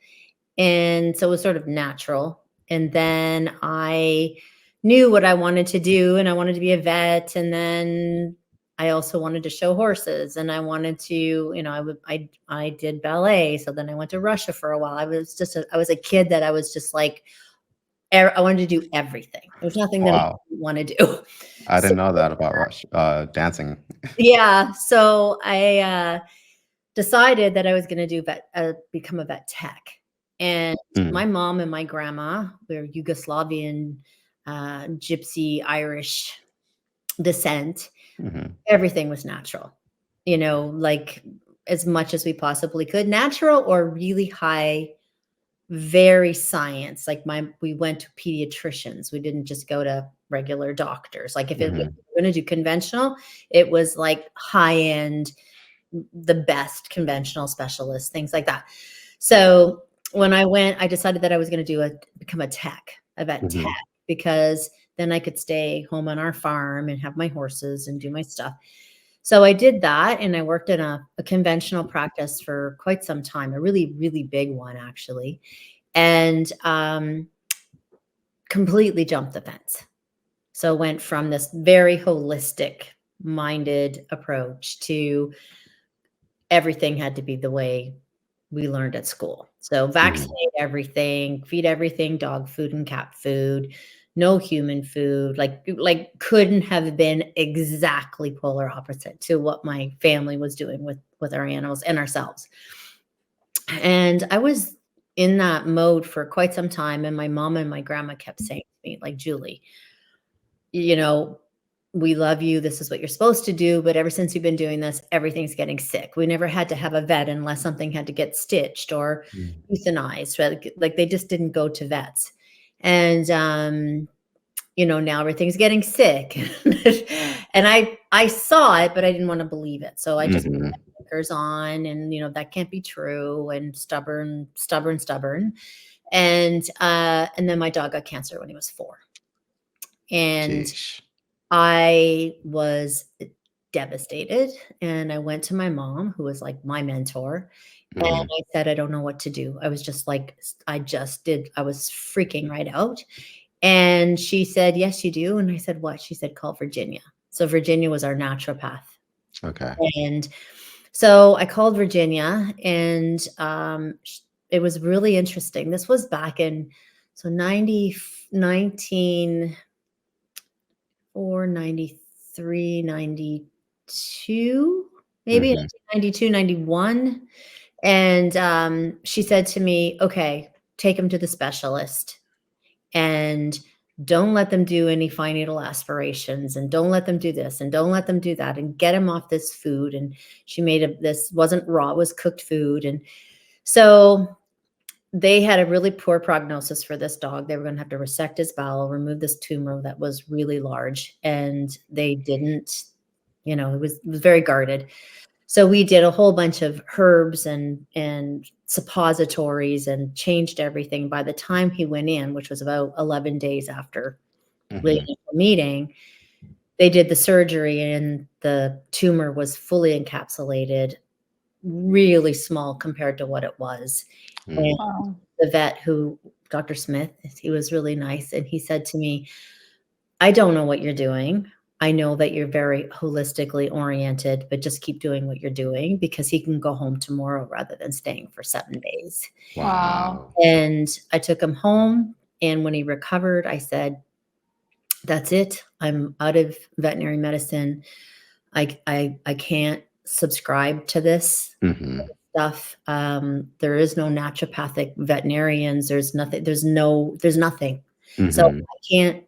And so it was sort of natural. And then I knew what I wanted to do, and I wanted to be a vet. And then I also wanted to show horses, and I wanted to, I did ballet. So then I went to Russia for a while. I was a kid that I was just like, I wanted to do everything. There's nothing that I Wow. didn't want to do. I So didn't know that about Rush dancing. yeah, so I decided that I was going to become a vet tech. And Mm, my mom and my grandma were Yugoslavian, Gypsy Irish descent. mhm, Everything was natural, like, as much as we possibly could, natural or really high, very science. Like, we went to pediatricians. We didn't just go to regular doctors. Like, if we mhm, were going to do conventional, it was like high end, the best conventional specialists, things like that. So when I decided that I was going to become a vet tech, mhm, because then I could stay home on our farm and have my horses and do my stuff. So I did that, and I worked in a conventional practice for quite some time, a really, really big one, actually, and completely jumped the fence. So went from this very holistic minded approach to everything had to be the way we learned at school. So mhm, vaccinate everything, feed everything dog food and cat food, no human food, like couldn't have been exactly polar opposite to what my family was doing with our animals and ourselves. And I was in that mode for quite some time, and my mom and my grandma kept saying to me, like, Julie, you know, we love you. This is what you're supposed to do. But ever since you've been doing this, everything's getting sick. We never had to have a vet unless something had to get stitched or Mm. euthanized. Right? Like they just didn't go to vets. And, now everything's getting sick. And I saw it, but I didn't want to believe it. So I just put Mhm. my blinkers on and, that can't be true, and stubborn, stubborn, stubborn. And then my dog got cancer when he was 4. And Sheesh. I was devastated, and I went to my mom, who was like my mentor, and Mhm. I said, I don't know what to do. I was just like, I was freaking right out. And she said, yes, you do. And I said, what? She said, call Virginia. So Virginia was our naturopath. Okay. And so I called Virginia, and it was really interesting. This was back in, so 94, 93, 92, maybe Mhm. 92, 91. And she said to me, okay, take him to the specialist, and don't let them do any fine needle aspirations, and don't let them do this, and don't let them do that, and get him off this food. And she made this wasn't raw, it was cooked food. And so they had a really poor prognosis for this dog. They were going to have to resect his bowel, remove this tumor that was really large, and they didn't. It was very guarded. So we did a whole bunch of herbs and suppositories and changed everything. By the time he went in, which was about 11 days after the Mhm. initial meeting, they did the surgery, and the tumor was fully encapsulated, really small compared to what it was. And Mm. Wow. the vet, Dr. Smith, he was really nice. And he said to me, I don't know what you're doing. I know that you're very holistically oriented, but just keep doing what you're doing, because he can go home tomorrow rather than staying for 7 days. Wow. Wow. And I took him home. And when he recovered, I said, that's it. I'm out of veterinary medicine. I can't subscribe to this Mhm. stuff. There is no naturopathic veterinarians. There's nothing. There's nothing. So Mhm. I can't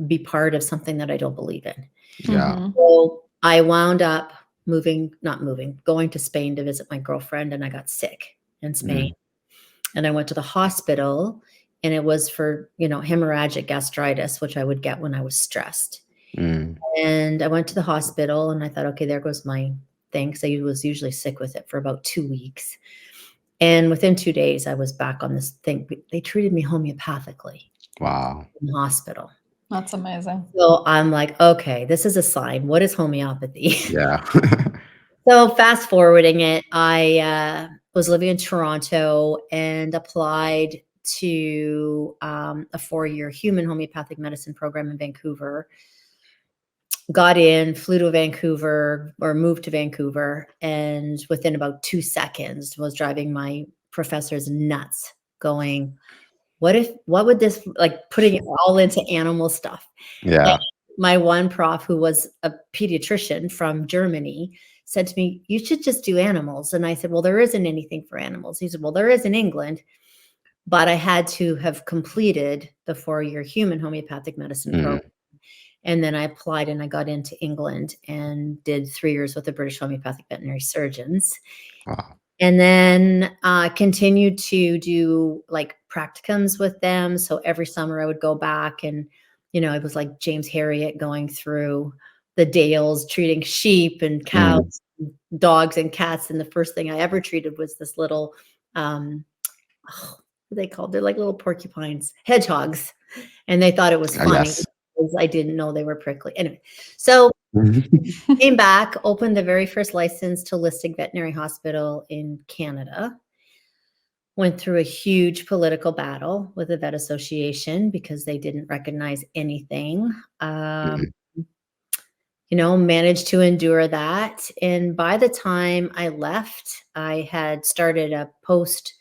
be part of something that I don't believe in. Yeah. Mhm. So I wound up going to Spain to visit my girlfriend, and I got sick in Spain. Mm. And I went to the hospital, and it was for, hemorrhagic gastritis, which I would get when I was stressed. Mm. And I went to the hospital, and I thought, okay, there goes my thing. So I was usually sick with it for about 2 weeks. And within 2 days, I was back on this thing. They treated me homeopathically Wow. in the hospital. That's amazing. So I'm like, okay, this is a sign. What is homeopathy? Yeah. So fast forwarding it, I was living in Toronto and applied to a 4-year human homeopathic medicine program in Vancouver. Got in, flew to Vancouver, or moved to Vancouver, and within about 2 seconds was driving my professors nuts, going, what would this, like, putting it all into animal stuff. And Yeah. my one prof, who was a pediatrician from Germany, said to me, you should just do animals. And I said, well, there isn't anything for animals. He said, well, there is in England, but I had to have completed the 4-year human homeopathic medicine program. Mm. And then I applied, and I got into England and did 3 years with the British Homeopathic Veterinary Surgeons. Wow. And then continued to do like practicums with them. So every summer I would go back, and, it was like James Harriet going through the dales, treating sheep and Mm. cows, and dogs and cats. And the first thing I ever treated was this little, what are they called? They're like little porcupines, hedgehogs. And they thought it was funny Yes. because I didn't know they were prickly. Anyway, so came back, opened the very first licensed holistic veterinary hospital in Canada. Went through a huge political battle with the vet association because they didn't recognize anything. Mm. Managed to endure that. And by the time I left, I had started a post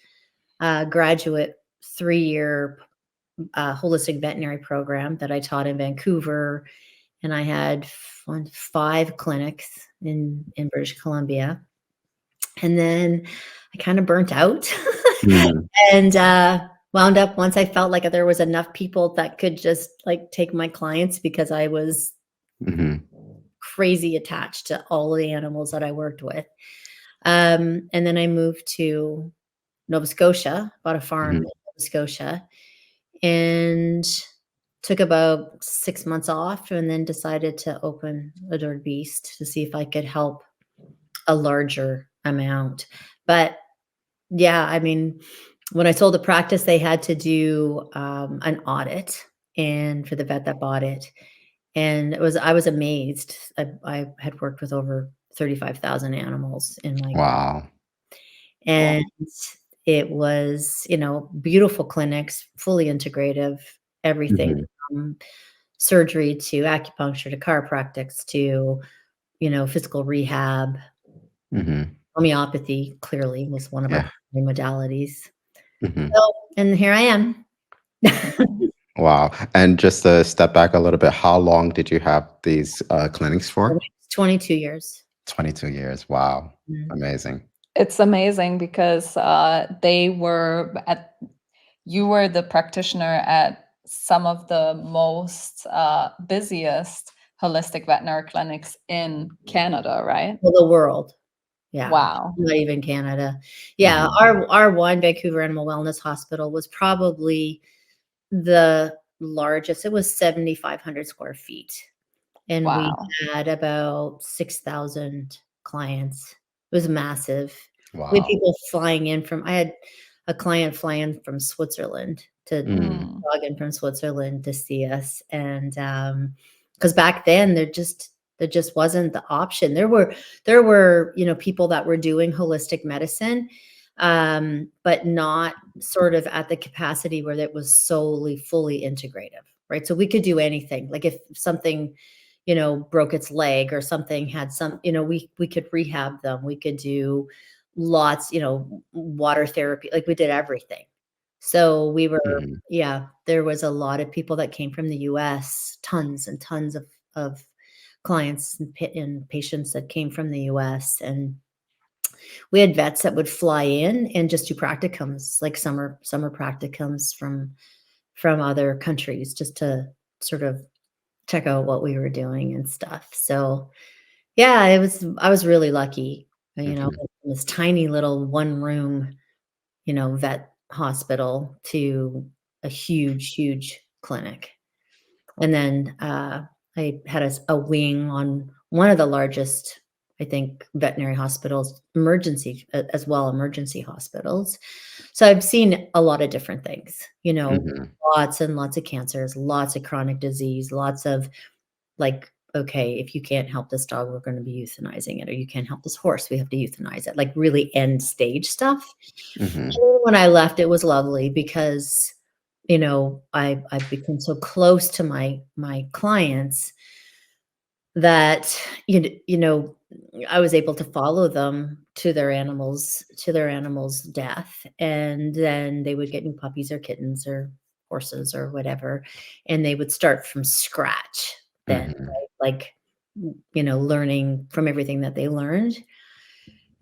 graduate 3-year holistic veterinary program that I taught in Vancouver, and I had 5 clinics in British Columbia. And then I kind of burnt out Mm, and wound up once I felt like there was enough people that could just like take my clients because I was mhm, crazy attached to all of the animals that I worked with. And then I moved to Nova Scotia, bought a farm in mhm. Nova Scotia, and took about 6 months off and then decided to open Adored Beast to see if I could help a larger amount. But yeah, I mean, when I sold the practice, they had to do an audit, and for the vet that bought it, and I was amazed. I had worked with over 35,000 animals in my, Wow. and it was, beautiful clinics, fully integrative, everything Mhm, from surgery to acupuncture to chiropractics to, physical rehab. mhm. Homeopathy clearly was one of our Yeah. primary modalities. Mhm. So, and here I am. Wow. And just to step back a little bit, how long did you have these clinics for? 22 years. 22 years. Wow. Mm. Amazing. It's amazing because you were the practitioner at some of the most busiest holistic veterinary clinics in Canada, right? Well, the world. Yeah, Wow. not even Canada. Yeah, Mhm, our one Vancouver Animal Wellness Hospital was probably the largest. It was 7,500 square feet, and we Wow. had about 6,000 clients. It was massive. We had wow. people flying in from I had a client fly in from Switzerland to Mm, Mm. log in from Switzerland to see us, and, because back then, there just wasn't the option. There were, people that were doing holistic medicine, but not sort of at the capacity where it was solely fully integrative, right? So we could do anything. Like if something, broke its leg or something had we could rehab them. We could do lots, water therapy, like we did everything. So we were, mhm, yeah, there was a lot of people that came from the US, tons and tons of clients and patients that came from the US. And we had vets that would fly in and just do practicums, like summer practicums from other countries just to sort of check out what we were doing and stuff. So yeah, I was really lucky, mhm, in this tiny little one room, vet hospital to a huge, huge clinic. And then I had a wing on one of the largest, I think, veterinary hospitals, as well, emergency hospitals. So I've seen a lot of different things, mhm, lots and lots of cancers, lots of chronic disease, lots of like, okay, if you can't help this dog, we're going to be euthanizing it, or you can't help this horse, we have to euthanize it, like really end stage stuff. mhm, And when I left, it was lovely because, I became so close to my clients that, I was able to follow them to their animals' death, and then they would get new puppies or kittens or horses or whatever, and they would start from scratch then, mhm, right? Like, learning from everything that they learned.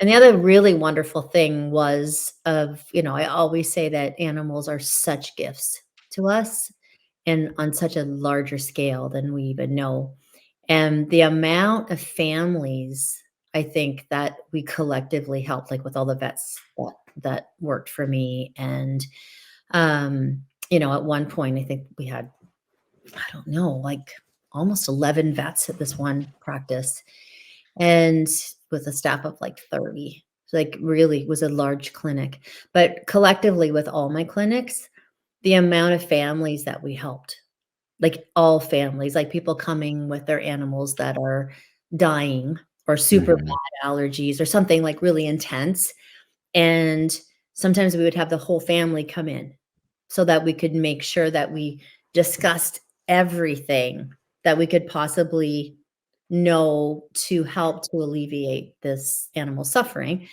And the other really wonderful thing I always say that animals are such gifts to us and on such a larger scale than we even know. And the amount of families I think that we collectively helped, like with all the vets that worked for me. And, at one point, I think we had, I don't know, like almost 11 vets at this one practice and with a staff of like 30. So, like really was a large clinic. But collectively with all my clinics, the amount of families that we helped, like all families, like people coming with their animals that are dying or super mhm, bad allergies or something like really intense. And sometimes we would have the whole family come in so that we could make sure that we discussed everything that we could possibly know to help to alleviate this animal suffering.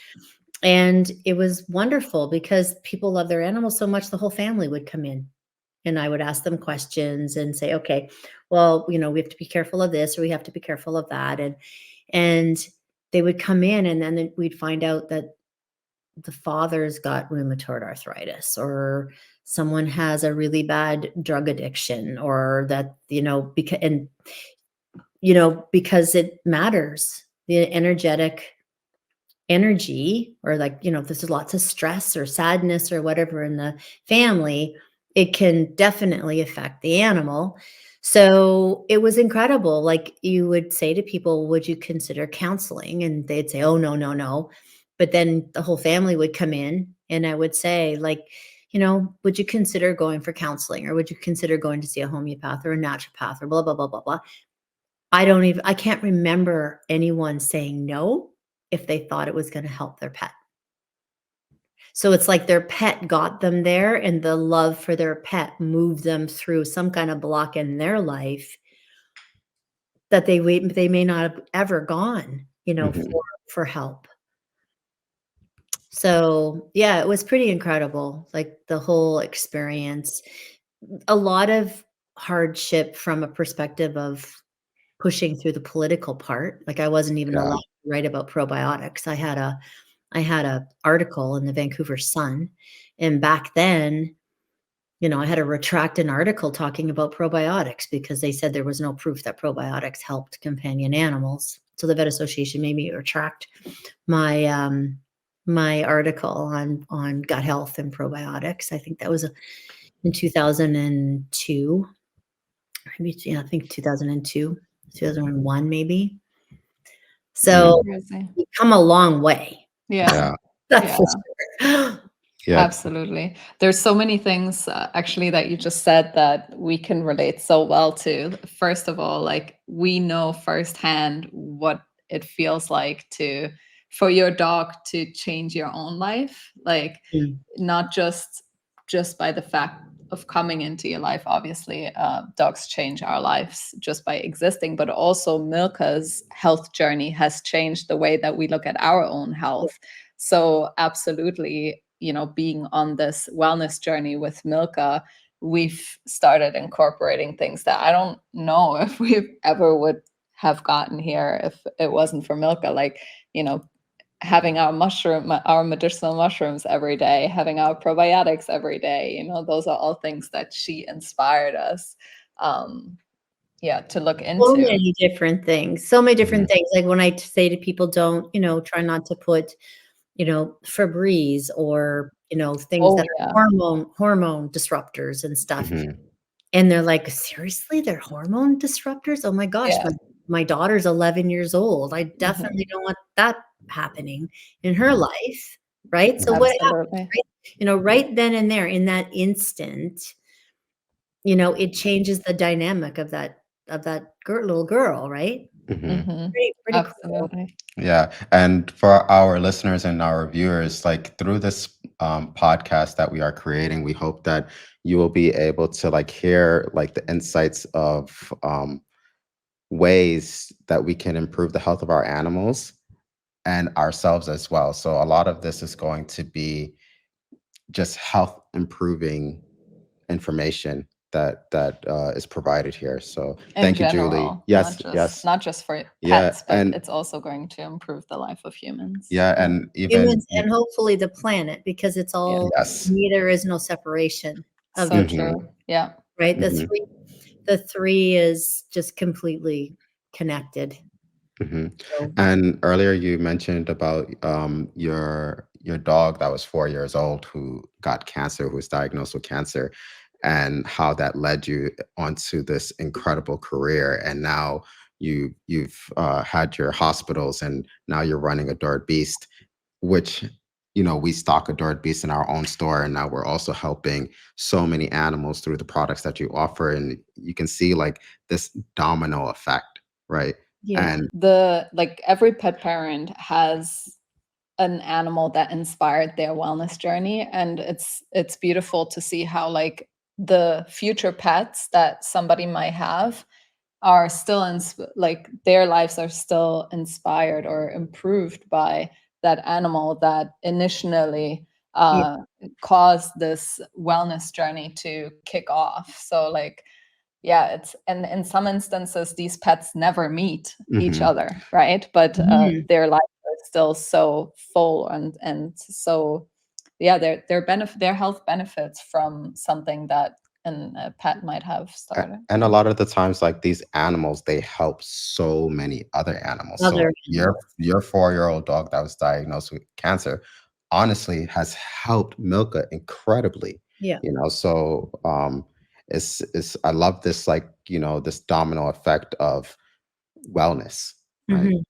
And it was wonderful because people love their animals so much, the whole family would come in. and I would ask them questions and say, okay, well, we have to be careful of this, or we have to be careful of that. And they would come in, and then we'd find out that the father's got rheumatoid arthritis, or someone has a really bad drug addiction, or that, because it matters, the energy, or like, there's lots of stress or sadness or whatever in the family, it can definitely affect the animal. So it was incredible. Like, you would say to people, would you consider counseling? And they'd say, oh, no, no, no. But then the whole family would come in, and I would say, like, would you consider going for counseling, or would you consider going to see a homeopath or a naturopath, or blah, blah, blah, blah, blah. I can't remember anyone saying no if they thought it was going to help their pet. So it's like their pet got them there, and the love for their pet moved them through some kind of block in their life that they may not have ever gone, for help. So yeah, it was pretty incredible. Like, the whole experience, a lot of hardship from a perspective of pushing through the political part. Like, I wasn't even Yeah. allowed to write about probiotics. I had a article in the Vancouver Sun, and back then, I had to retract an article talking about probiotics because they said there was no proof that probiotics helped companion animals. So the Vet Association made me retract my my article on gut health and probiotics. I think that was in 2002. Maybe, yeah, I think 2002, 2001, maybe. So Crazy. we've come a long way. Yeah. Yeah. That's for sure. Yeah. Absolutely. There's so many things actually that you just said that we can relate so well to. First of all, like, we know firsthand what it feels like for your dog to change your own life. Like, Mm. not just by the fact of coming into your life. Obviously, dogs change our lives just by existing, but also Milka's health journey has changed the way that we look at our own health. So absolutely, being on this wellness journey with Milka, we've started incorporating things that I don't know if we ever would have gotten here if it wasn't for Milka. Like, having our medicinal mushrooms every day, having our probiotics every day, those are all things that she inspired us, to look So into. many different things. So many different Mhm. things. Like, when I say to people, don't, try not to put, Febreze, or, things Oh that yeah. are hormone disruptors and stuff. Mhm. And they're like, seriously, they're hormone disruptors? Oh my gosh, Yeah. my daughter's 11 years old. I Mhm. definitely don't want that happening in her life. Right. So what happens, Absolutely. right? Right then and there, in that instant, it changes the dynamic of that little girl, right? Mhm. Mhm. Pretty cool. Absolutely. Yeah. And for our listeners and our viewers, like, through this podcast that we are creating, we hope that you will be able to, like, hear, like, the insights of ways that we can improve the health of our animals and ourselves as well. So a lot of this is going to be just health improving information that is provided here. So In thank you, Julie. general, Yes, yes. not just for Yeah. pets, but And it's also going to improve the life of humans. yeah, Yeah. and even Humans, and hopefully the planet, because it's Yeah. all, yes. there is no separation of So the two, true. Yeah. right? Mhm. The three is just completely connected. hmm So And earlier you mentioned about your dog that was 4 years old who got cancer, who was diagnosed with cancer, and how that led you onto this incredible career. And now you've had your hospitals, and now you're running Adored Beast, which we stock Adored Beast in our own store, and now we're also helping so many animals through the products that you offer, and you can see, like, this domino effect, right? yeah. And Every pet parent has an animal that inspired their wellness journey, and it's beautiful to see how, like, the future pets that somebody might have are still like, their lives are still inspired or improved by that animal that initially Yeah. caused this wellness journey to kick off. So like, yeah, it's, and in some instances these pets never meet each Hmm. other, right? But Mhm. their life is still so full, and so yeah, their health benefits from something that a pet might have started. And a Yeah. lot of the times, like these animals, they help so many other animals. So Other animals. your 4-year-old dog that was diagnosed with cancer, honestly, has helped Milka incredibly. Yeah. So it's I love this, like, this domino effect of wellness, right? Mhm.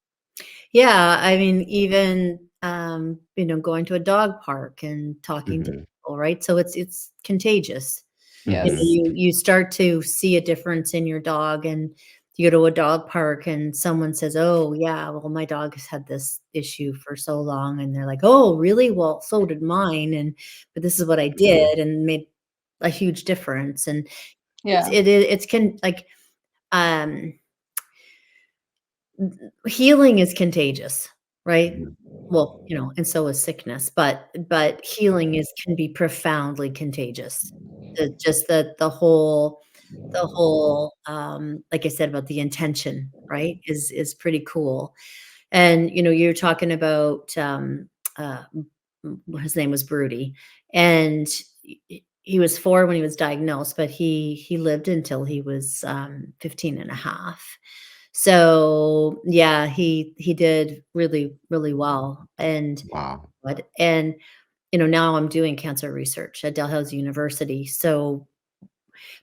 Yeah, I mean, even, going to a dog park and talking to Hmm. people, right? So it's contagious. Yes. You start to see a difference in your dog, and you go to a dog park and someone says, "Oh, yeah, well, my dog has had this issue for so long." And they're like, "Oh, really? Well, so did mine, and but this is what I Hmm. did and made a huge difference." And Yeah. it's can like, um healing is contagious, right? Hmm. Well, and so is sickness, but healing is can be profoundly contagious. Just the whole, like I said about the intention, right, is pretty cool. And, you're talking about, his name was Broody, and he was 4 when he was diagnosed, but he lived until he was, 15 and a half. So, yeah, he did really, really well, and Wow. and, now I'm doing cancer research at Dalhousie University, so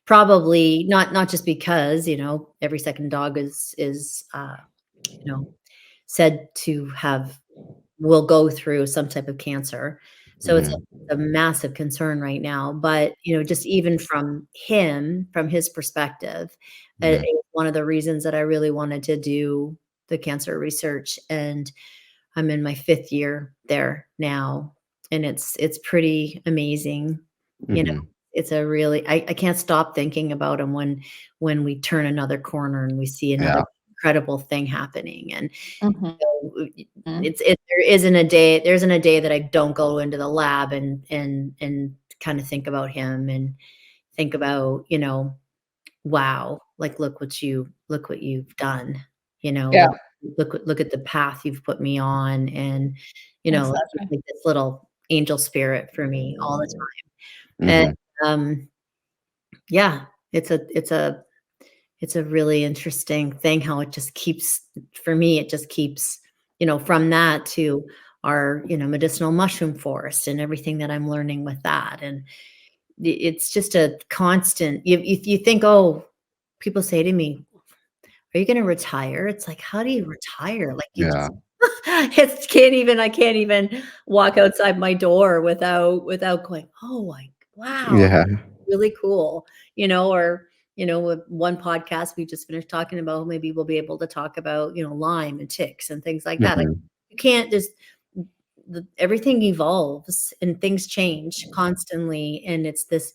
probably not just because, every second dog is you know, said to have will go through some type of cancer. So it's Hmm. a massive concern right now, but, just even from his perspective, Hmm. it was one of the reasons that I really wanted to do the cancer research, and I'm in my 5th year there now, and it's pretty amazing, you know? Hmm. It's a really I can't stop thinking about him when we turn another corner and we see another Yeah. incredible thing happening, and Mhm. so, there isn't a day that I don't go into the lab and kinda think about him and think about, "Wow, like, look what you've done," Yeah, look at the path you've put me on, and, he's exactly. like this little angel spirit for me all the time, and, Hmm. um, yeah, it's a really interesting thing how it just keeps for me, it just keeps, from that to our, medicinal mushroom forest and everything that I'm learning with that, and it's just a constant if you think, "Oh," people say to me, "Are you gonna retire?" It's like, how do you retire? Like, you Yeah. just I can't even walk outside my door without going, "Oh, like, wow, Yeah. really cool," or, with one podcast we just finished talking about, maybe we'll be able to talk about, Lyme and ticks and things like that. Like, Hmm. you can't just everything evolves and things change constantly, and it's this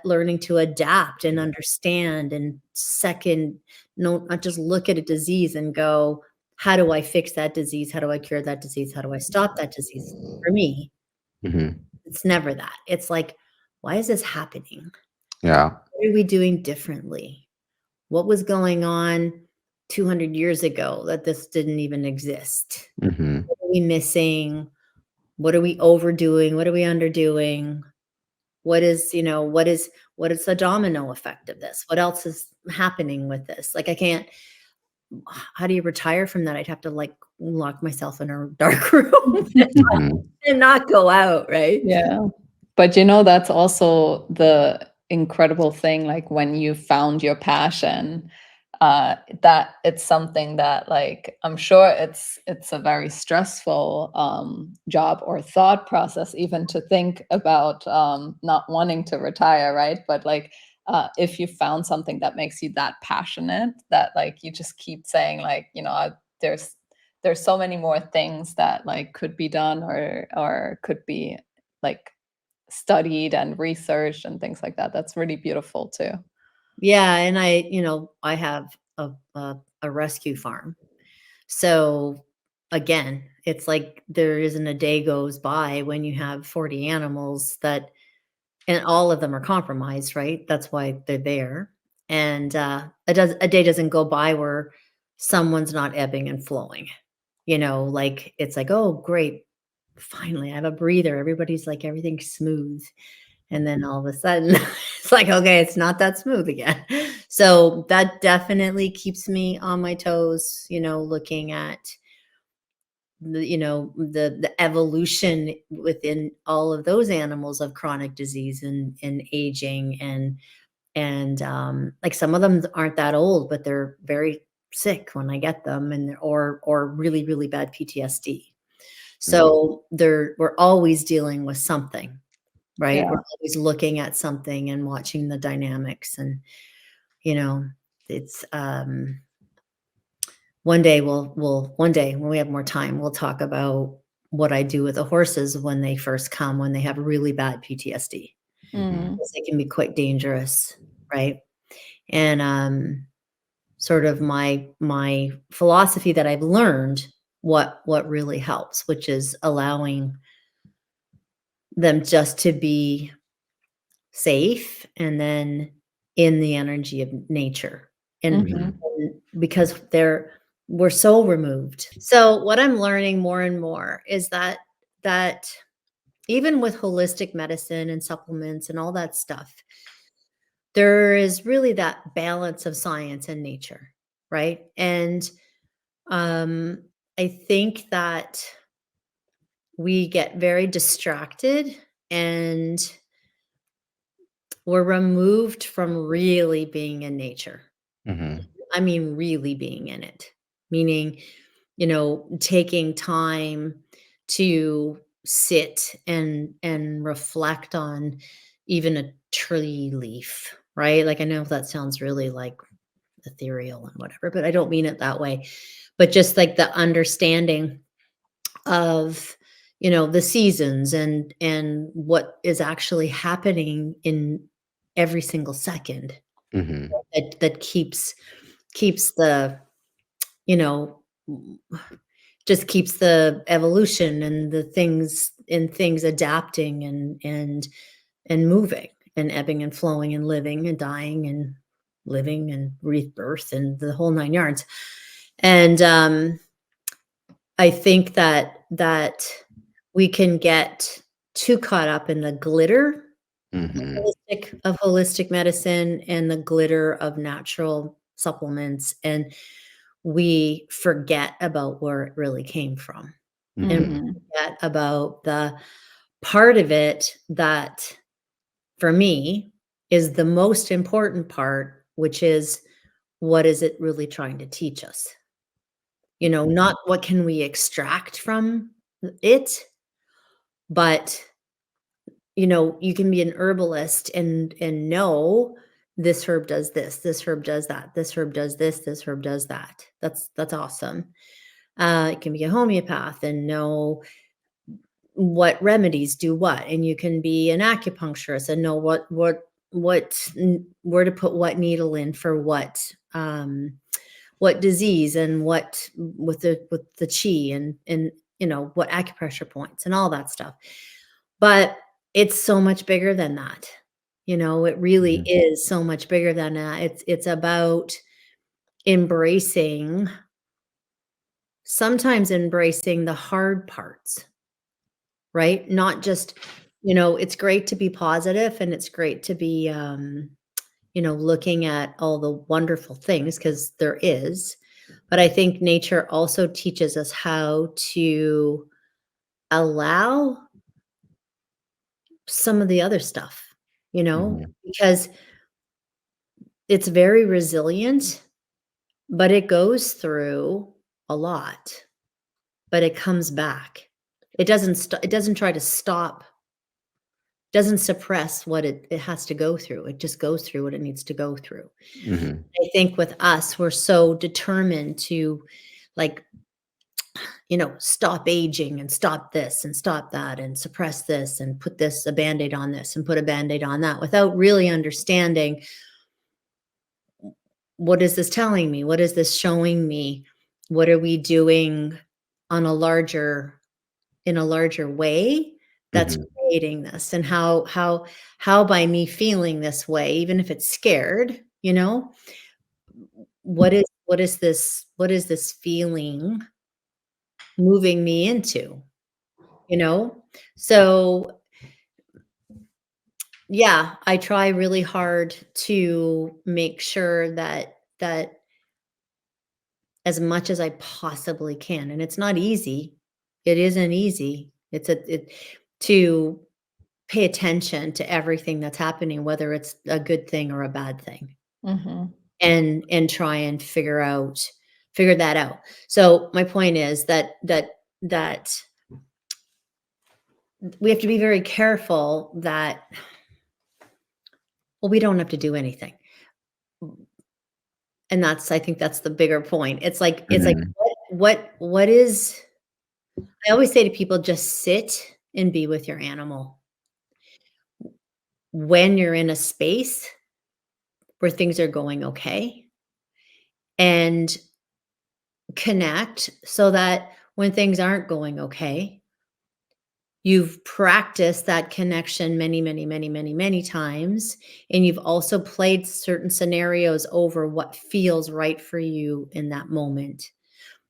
learning to adapt and understand and second, no, not just look at a disease and go, how do I fix that disease? How do I cure that disease? How do I stop that disease? For me, Hmm. it's never that. It's like, why is this happening? Yeah. What are we doing differently? What was going on 200 years ago that this didn't even exist? Hmm. What are we missing? What are we overdoing? What are we underdoing? What is the domino effect of this? What else is happening with this? Like, I can't how do you retire from that? I'd have to, like, lock myself in a dark room Hmm. and not go out, right? Yeah. But, that's also the incredible thing, like, when you found your passion, that it's something that, like, I'm sure it's a very stressful, job or thought process even to think about, not wanting to retire, right? But, like, if you found something that makes you that passionate that, like, you just keep saying, like, there's so many more things that, like, could be done or could be, like, studied and researched and things like that. That's really beautiful too. Yeah, and I have a rescue farm. So, again, it's like there isn't a day goes by when you have 40 animals that, and all of them are compromised, right? That's why they're there. And a day doesn't go by where someone's not ebbing and flowing. Like it's like, oh, great. Finally, I have a breather. Everybody's like, everything's smooth. And then all of a sudden, it's like, okay, it's not that smooth again. So that definitely keeps me on my toes, looking at the evolution within all of those animals of chronic disease and aging and like some of them aren't that old, but they're very sick when I get them, and or really really bad PTSD. So we're always dealing with something, right? Yeah. We're always looking at something and watching the dynamics, and you know it's one day one day when we have more time, we'll talk about what I do with the horses when they first come, when they have really bad PTSD. Mm. Because they can be quite dangerous, right? And sort of my philosophy that I've learned what really helps, which is allowing them just to be safe and then in the energy of nature. And Mhm. because we're so removed. So what I'm learning more and more is that even with holistic medicine and supplements and all that stuff, there is really that balance of science and nature, right? And um, I think that we get very distracted and we're removed from really being in nature. Mhm. I mean, really being in it, meaning, taking time to sit and reflect on even a tree leaf, right? Like I know that sounds really like ethereal and whatever, but I don't mean it that way. But just like the understanding of, the seasons and what is actually happening in every single second Mhm. that keeps the, you know, just keeps the evolution and the things adapting and moving and ebbing and flowing and living and dying and living and rebirth and the whole 9 yards. And, I think that we can get too caught up in the glitter Mhm. of holistic medicine and the glitter of natural supplements, and we forget about where it really came from, and Mhm. Mhm. forget about the part of it that, for me, is the most important part, which is what is it really trying to teach us? Not what can we extract from it, but, you can be an herbalist and know this herb does this herb does that, this herb does this herb does that. That's awesome. It can be a homeopath and know what remedies do what, and you can be an acupuncturist and know where to put what needle in for what disease and what with the chi and what acupressure points and all that stuff. But it's so much bigger than that. It really Mhm. is so much bigger than that. It's about embracing, sometimes embracing the hard parts, right? Not just, it's great to be positive and it's great to be looking at all the wonderful things because there is. But I think nature also teaches us how to allow some of the other stuff, Mhm. because it's very resilient, but it goes through a lot, but it comes back. It doesn't try to stop, doesn't suppress what it has to go through. It just goes through what it needs to go through. Mhm. I think with us, we're so determined to like, stop aging and stop this and stop that and suppress this and put a band-aid on this and put a band-aid on that without really understanding, what is this telling me? What is this showing me? What are we doing on a larger in a larger way that's Mhm. creating this, and how by me feeling this way, even if it's scared, what is this feeling moving me into, you know? So, yeah, I try really hard to make sure that as much as I possibly can, and it's not easy. It isn't easy. It to pay attention to everything that's happening, whether it's a good thing or a bad thing, Mhm. and try and figure that out. So my point is that we have to be very careful that, well, we don't have to do anything. And I think that's the bigger point. It's like Mhm. what is I always say to people, just sit and be with your animal. When you're in a space where things are going okay, and connect so that when things aren't going okay, you've practiced that connection many, many, many, many, many times. And you've also played certain scenarios over what feels right for you in that moment.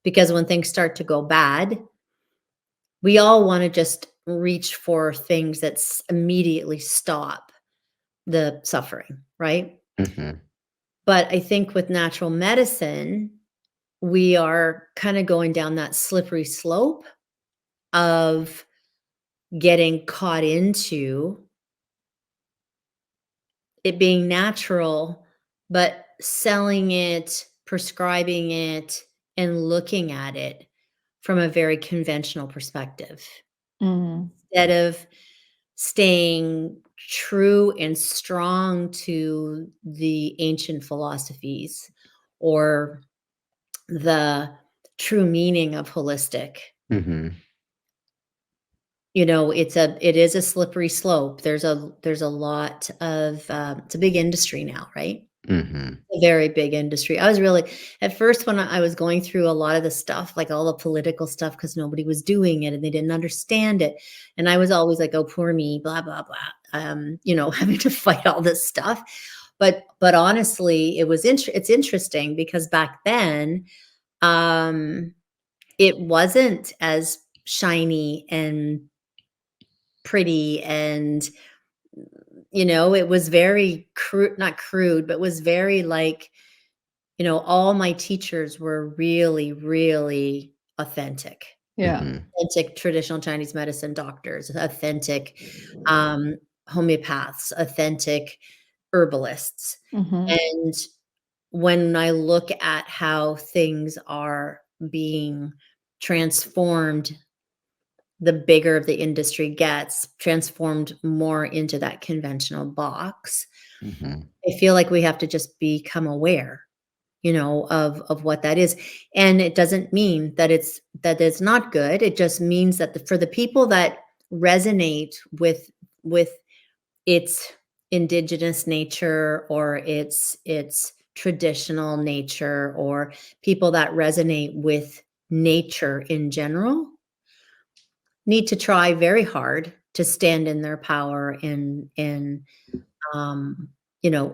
Because when things start to go bad, we all want to just reach for things that immediately stop the suffering, right? Mhm. But I think with natural medicine, we are kind of going down that slippery slope of getting caught into it being natural, but selling it, prescribing it, and looking at it from a very conventional perspective Mhm. instead of staying true and strong to the ancient philosophies or the true meaning of holistic. Mhm. It is a slippery slope. There's a lot of, it's a big industry now, right? Mhm. A very big industry. I was really at first when I was going through a lot of the stuff, like all the political stuff, because nobody was doing it and they didn't understand it. And I was always like, oh, poor me, blah, blah, blah. Having to fight all this stuff. But honestly, it's interesting because back then, um, it wasn't as shiny and pretty, and it was very crude, not crude, but was very like, all my teachers were really, really authentic. Yeah. Mhm. Authentic traditional Chinese medicine doctors, authentic homeopaths, authentic herbalists. Mhm. And when I look at how things are being transformed, the bigger the industry gets, transformed more into that conventional box, Mhm. I feel like we have to just become aware, of what that is. And it doesn't mean that it's not good. It just means that for the people that resonate with its indigenous nature, or its traditional nature, or people that resonate with nature in general, need to try very hard to stand in their power and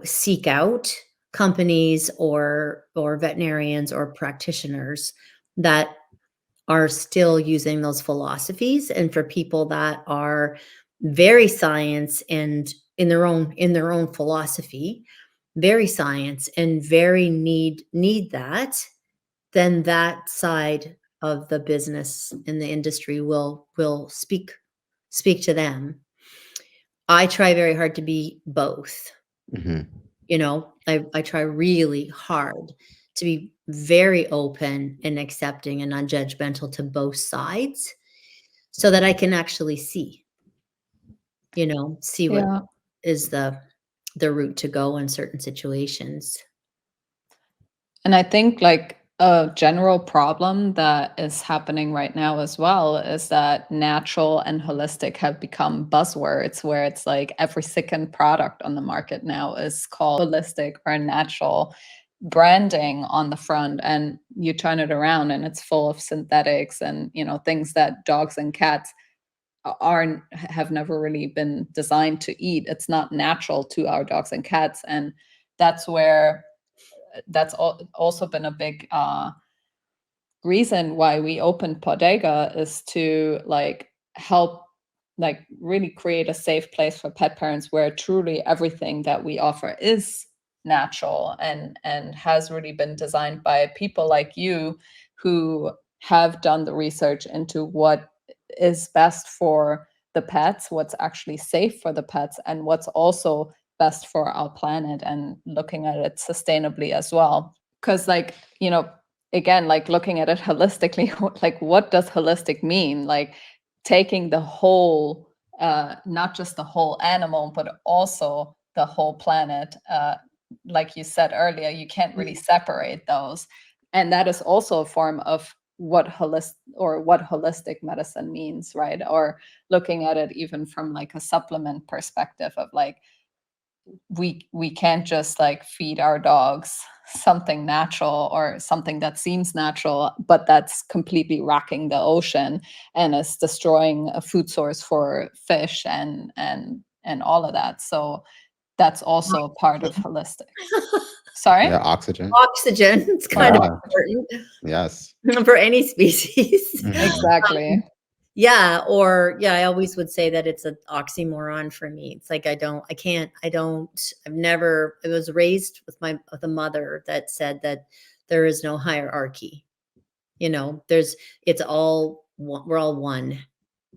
seek out companies or veterinarians or practitioners that are still using those philosophies, and for people that are very science and in their own philosophy, very science and very need that, then that side of the business in the industry will speak to them. I try very hard to be both. Mhm. I try really hard to be very open and accepting and non-judgmental to both sides so that I can actually see what Yeah. is the route to go in certain situations. And I think like a general problem that is happening right now as well is that natural and holistic have become buzzwords where it's like every second product on the market now is called holistic or natural. branding on the front, and you turn it around and it's full of synthetics and, you know, things that dogs and cats aren't have never really been designed to eat. It's not natural to our dogs and cats, and that's where also been a big reason why we opened Pawdega, is to like help like really create a safe place for pet parents where truly everything that we offer is natural and has really been designed by people like you who have done the research into what is best for the pets, what's actually safe for the pets, and what's also best for our planet, and looking at it sustainably as well. Because, like, you know, again, like looking at it holistically, like what does holistic mean? Like taking the whole, not just the whole animal, but also the whole planet. Like you said earlier, you can't really separate those. And that is also a form of what holistic medicine means, right? Or looking at it even from like a supplement perspective of like, we can't just like feed our dogs something natural or something that seems natural, but that's completely wrecking the ocean and is destroying a food source for fish and all of that. So that's also a part of holistic. Sorry? Yeah, oxygen. Oxygen, it's kind of Yeah. important Yes. for any species. Mhm. Exactly. Yeah, or yeah, I always would say that it's an oxymoron for me. It's like I've never, I was raised with a mother that said that there is no hierarchy. You know, it's all we're all one,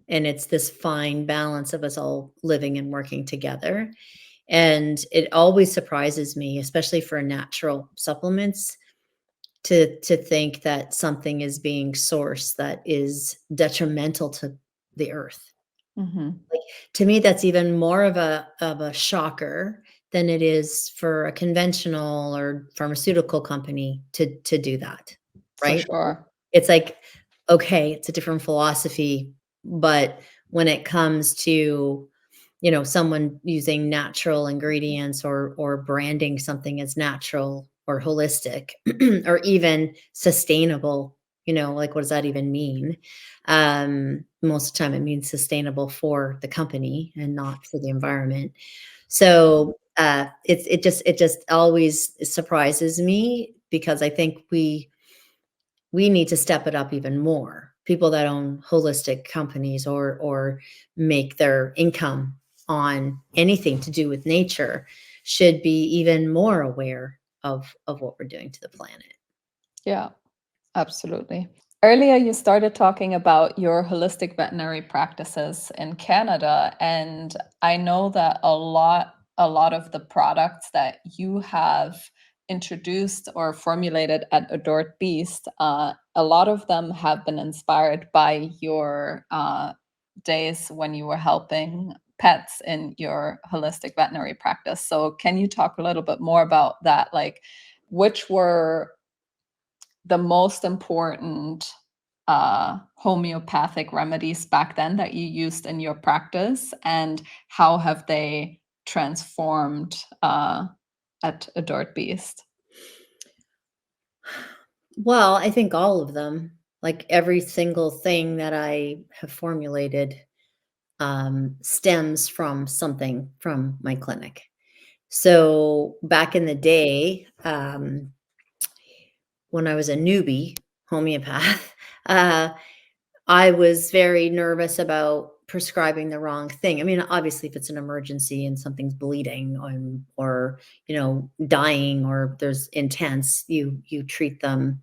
and it's this fine balance of us all living and working together. And it always surprises me, especially for natural supplements, to think that something is being sourced that is detrimental to the earth. Mhm. Like, to me, that's even more of a shocker than it is for a conventional or pharmaceutical company to do that, For right? sure. It's like, okay, it's a different philosophy, but when it comes to, you know, someone using natural ingredients or branding something as natural or holistic or even sustainable, you know, like what does that even mean? Most of the time it means sustainable for the company and not for the environment. So it just always surprises me, because I think we need to step it up even more. People that own holistic companies or make their income on anything to do with nature should be even more aware of what we're doing to the planet. Yeah, absolutely. Earlier, you started talking about your holistic veterinary practices in Canada, and I know that a lot of the products that you have introduced or formulated at Adored Beast, a lot of them have been inspired by your days when you were helping pets in your holistic veterinary practice. So, can you talk a little bit more about that? Like, which were the most important homeopathic remedies back then that you used in your practice, and how have they transformed at Adored Beast? Well, I think all of them, like every single thing that I have formulated, stems from something from my clinic. So back in the day, when I was a newbie homeopath, uh, I was very nervous about prescribing the wrong thing. I mean, obviously, if it's an emergency and something's bleeding, or you know, dying, or there's intense, you treat them,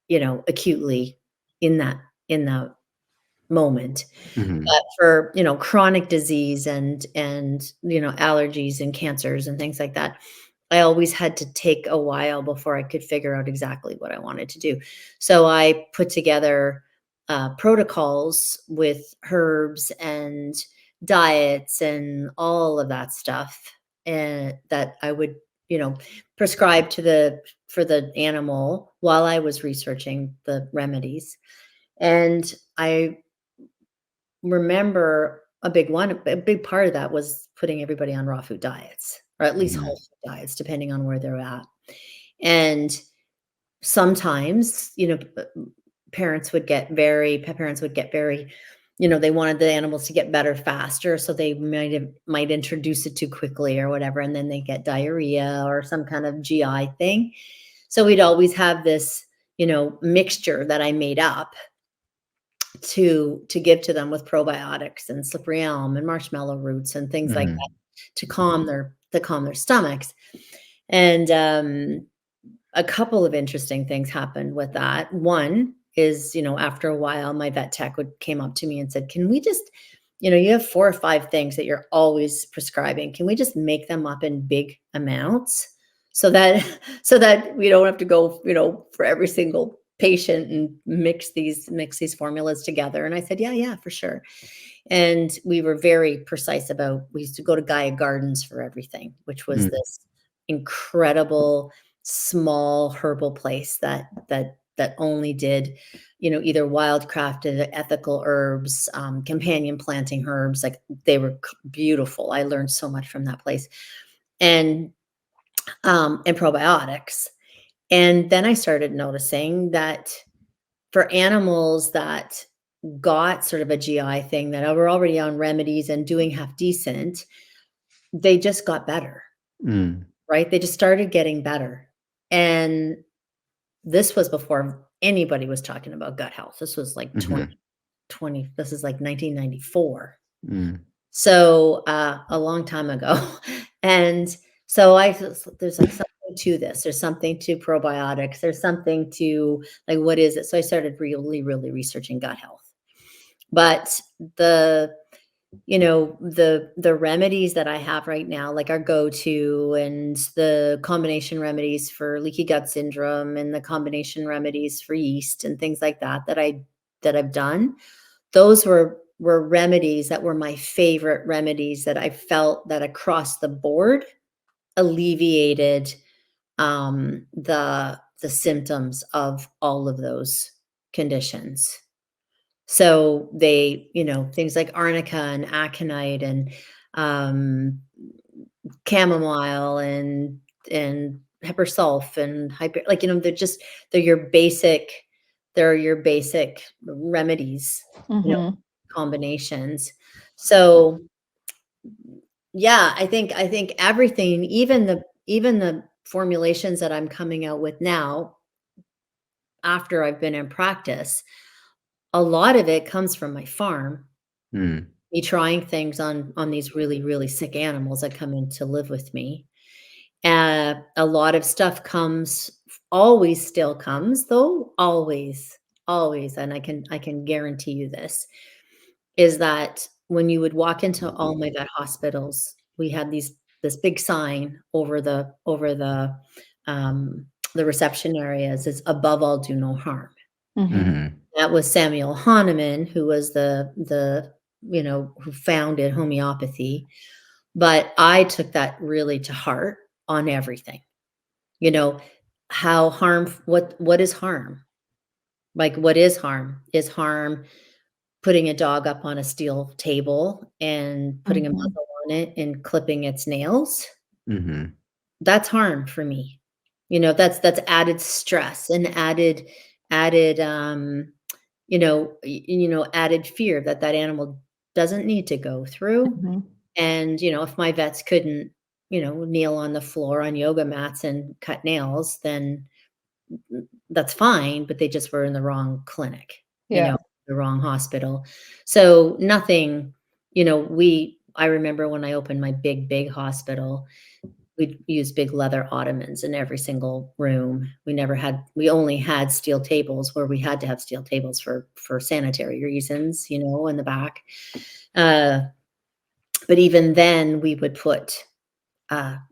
you know, acutely in that moment. Mhm. But for, you know, chronic disease and, you know, allergies and cancers and things like that, I always had to take a while before I could figure out exactly what I wanted to do. So I put together protocols with herbs and diets and all of that stuff, and that I would, you know, prescribe to the for the animal while I was researching the remedies. And I remember a big part of that was putting everybody on raw food diets, or at least whole Mhm. food diets, depending on where they're at. And sometimes, parents would get very, they wanted the animals to get better faster. So they might introduce it too quickly or whatever. And then they get diarrhea or some kind of GI thing. So we'd always have this, mixture that I made up to give to them with probiotics and slippery elm and marshmallow roots and things like that to calm their stomachs. And a couple of interesting things happened with that. One is, after a while, my vet tech came up to me and said, "Can we just, you have 4 or 5 things that you're always prescribing. Can we just make them up in big amounts so that we don't have to go, for every single patient and mix these formulas together?" And I said, yeah, for sure. And we were very precise we used to go to Gaia Gardens for everything, which was this incredible small herbal place that only did, either wildcrafted ethical herbs, companion planting herbs. Like, they were beautiful. I learned so much from that place, and probiotics. And then I started noticing that for animals that got sort of a GI thing, that were already on remedies and doing half decent, they just got better, right? They just started getting better. And this was before anybody was talking about gut health. This was like 2020. This is like 1994. So a long time ago. And so there's like something to this. There's something to probiotics. There's something to, like, what is it? So I started really, really researching gut health. But the remedies that I have right now, like our go-to, and the combination remedies for leaky gut syndrome, and the combination remedies for yeast and things like that I've done, those were remedies that were my favorite remedies, that I felt that across the board alleviated the symptoms of all of those conditions. So they, things like arnica and aconite and chamomile and pepper sulf and like, they're your basic remedies, combinations. So yeah, I think everything, even the formulations that I'm coming out with now, after I've been in practice, a lot of it comes from my farm. Me trying things on these really, really sick animals that come in to live with me. A lot of stuff still comes, though, always, and I can guarantee you this, is that when you would walk into all my vet hospitals, we had this big sign over the reception areas, is "Above all, do no harm." That was Samuel Hahnemann, who was who founded homeopathy. But I took that really to heart on everything. How what is harm? Like, what is harm? Is harm putting a dog up on a steel table and putting a muzzle on it and clipping its nails? That's harm for me. That's added stress and added added fear that animal doesn't need to go through. And, if my vets couldn't, kneel on the floor on yoga mats and cut nails, then that's fine, but they just were in the wrong clinic, the wrong hospital. So nothing, I remember when I opened my big hospital, we'd use big leather ottomans in every single room. We only had steel tables, where we had to have steel tables for sanitary reasons, in the back. But even then, we would put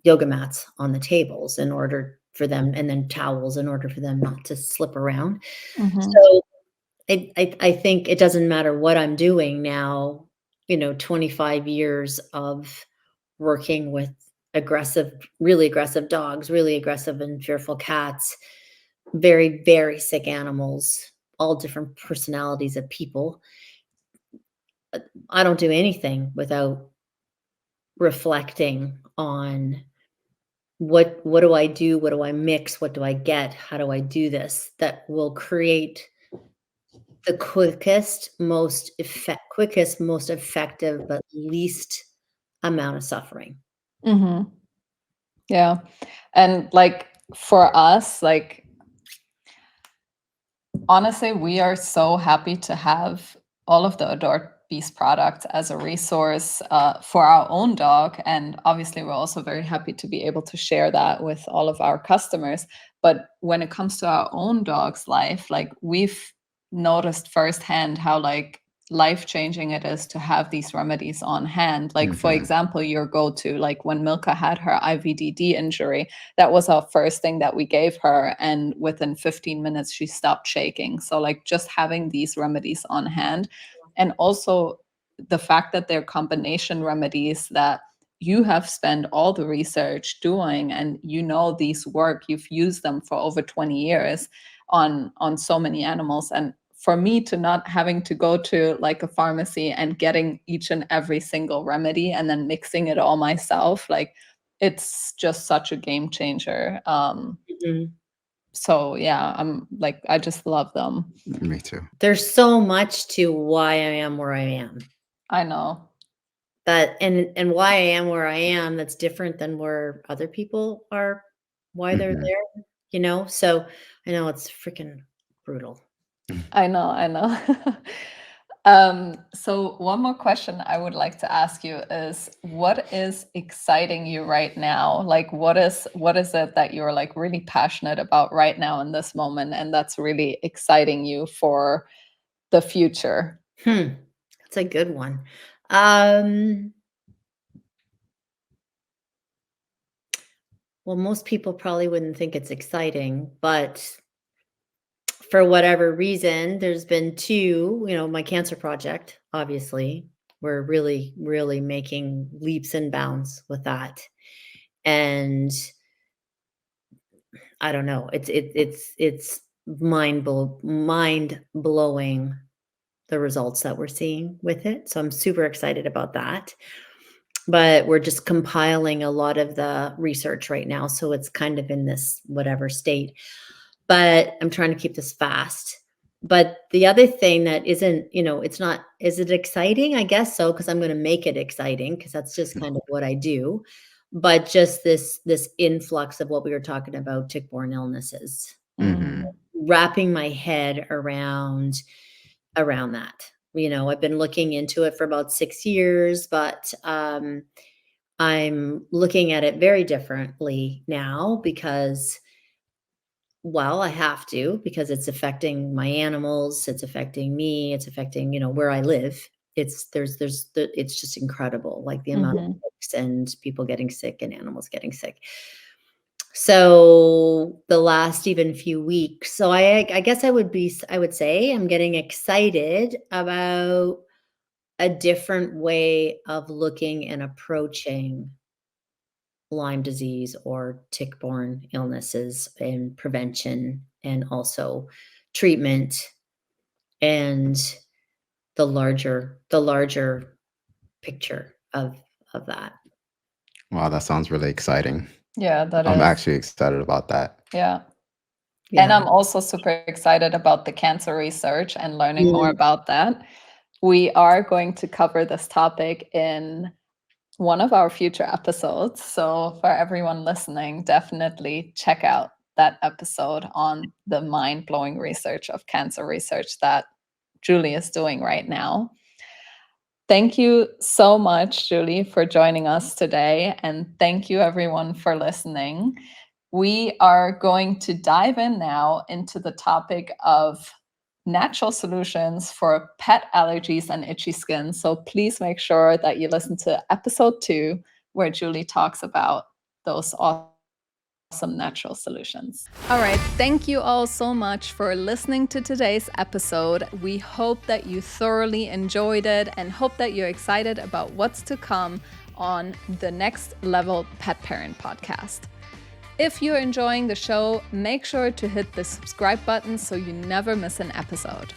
yoga mats on the tables in order for them, and then towels in order for them not to slip around. So I think it doesn't matter what I'm doing now, 25 years of working with really aggressive dogs, really aggressive and fearful cats, very, very sick animals, all different personalities of people. I don't do anything without reflecting on what do I do? What do I mix? What do I get? How do I do this? That will create the quickest, most effective, but least amount of suffering. Mhm. Yeah. And like for us, like honestly, we are so happy to have all of the Adore Beast products as a resource for our own dog. And obviously, we're also very happy to be able to share that with all of our customers. But when it comes to our own dog's life, like we've noticed firsthand how like life-changing it is to have these remedies on hand. Like, for Hmm. example, your go-to, like when Milka had her IVDD injury, that was our first thing that we gave her, and within 15 minutes she stopped shaking. So like just having these remedies on hand, and also the fact that they're combination remedies that you have spent all the research doing, and you know these work, you've used them for over 20 years on so many animals. And for me to not having to go to like a pharmacy and getting each and every single remedy and then mixing it all myself, like it's just such a game changer. Mhm. So yeah, I'm like, I just love them. Me too. There's so much to why I am where I am. I know. That and why I am where I am, that's different than where other people are, why they're Hmm. there, you know? So, I know it's freaking brutal. I know, I know. So one more question I would like to ask you is, what is exciting you right now? Like what is it that you're like really passionate about right now in this moment, and that's really exciting you for the future? That's a good one. Um, well, most people probably wouldn't think it's exciting, but for whatever reason, there's been 2, my cancer project, obviously. We're really, really making leaps and bounds with that. And I don't know, it's mind-blowing the results that we're seeing with it. So I'm super excited about that. But we're just compiling a lot of the research right now, so it's kind of in this whatever state. But I'm trying to keep this fast. But the other thing that isn't, it's not, is it exciting? I guess so, because I'm going to make it exciting, because that's just kind of what I do. But just this influx of what we were talking about, tick-borne illnesses, Hmm. Mm, wrapping my head around that. I've been looking into it for about 6 years, but I'm looking at it very differently now because, well, I have to, because it's affecting my animals, it's affecting me, it's affecting, where I live. It's just incredible, like the amount of mhm, ticks and people getting sick and animals getting sick. So the last even few weeks, so I guess I would say I'm getting excited about a different way of looking and approaching Lyme disease or tick-borne illnesses, and prevention, and also treatment, and the larger picture of that. Wow, that sounds really exciting. yeah, that I'm is. actually excited about that. Yeah. And Yeah. I'm also super excited about the cancer research and learning more Mm. about that. We are going to cover this topic in one of our future episodes. So, for everyone listening, definitely check out that episode on the mind blowing research of cancer research that Julie is doing right now. Thank you so much, Julie, for joining us today. And thank you, everyone, for listening. We are going to dive in now into the topic of natural solutions for pet allergies and itchy skin. So please make sure that you listen to episode 2, where Julie talks about those awesome natural solutions. All right. Thank you all so much for listening to today's episode. We hope that you thoroughly enjoyed it and hope that you're excited about what's to come on the Next Level Pet Parent podcast. If you're enjoying the show, make sure to hit the subscribe button so you never miss an episode.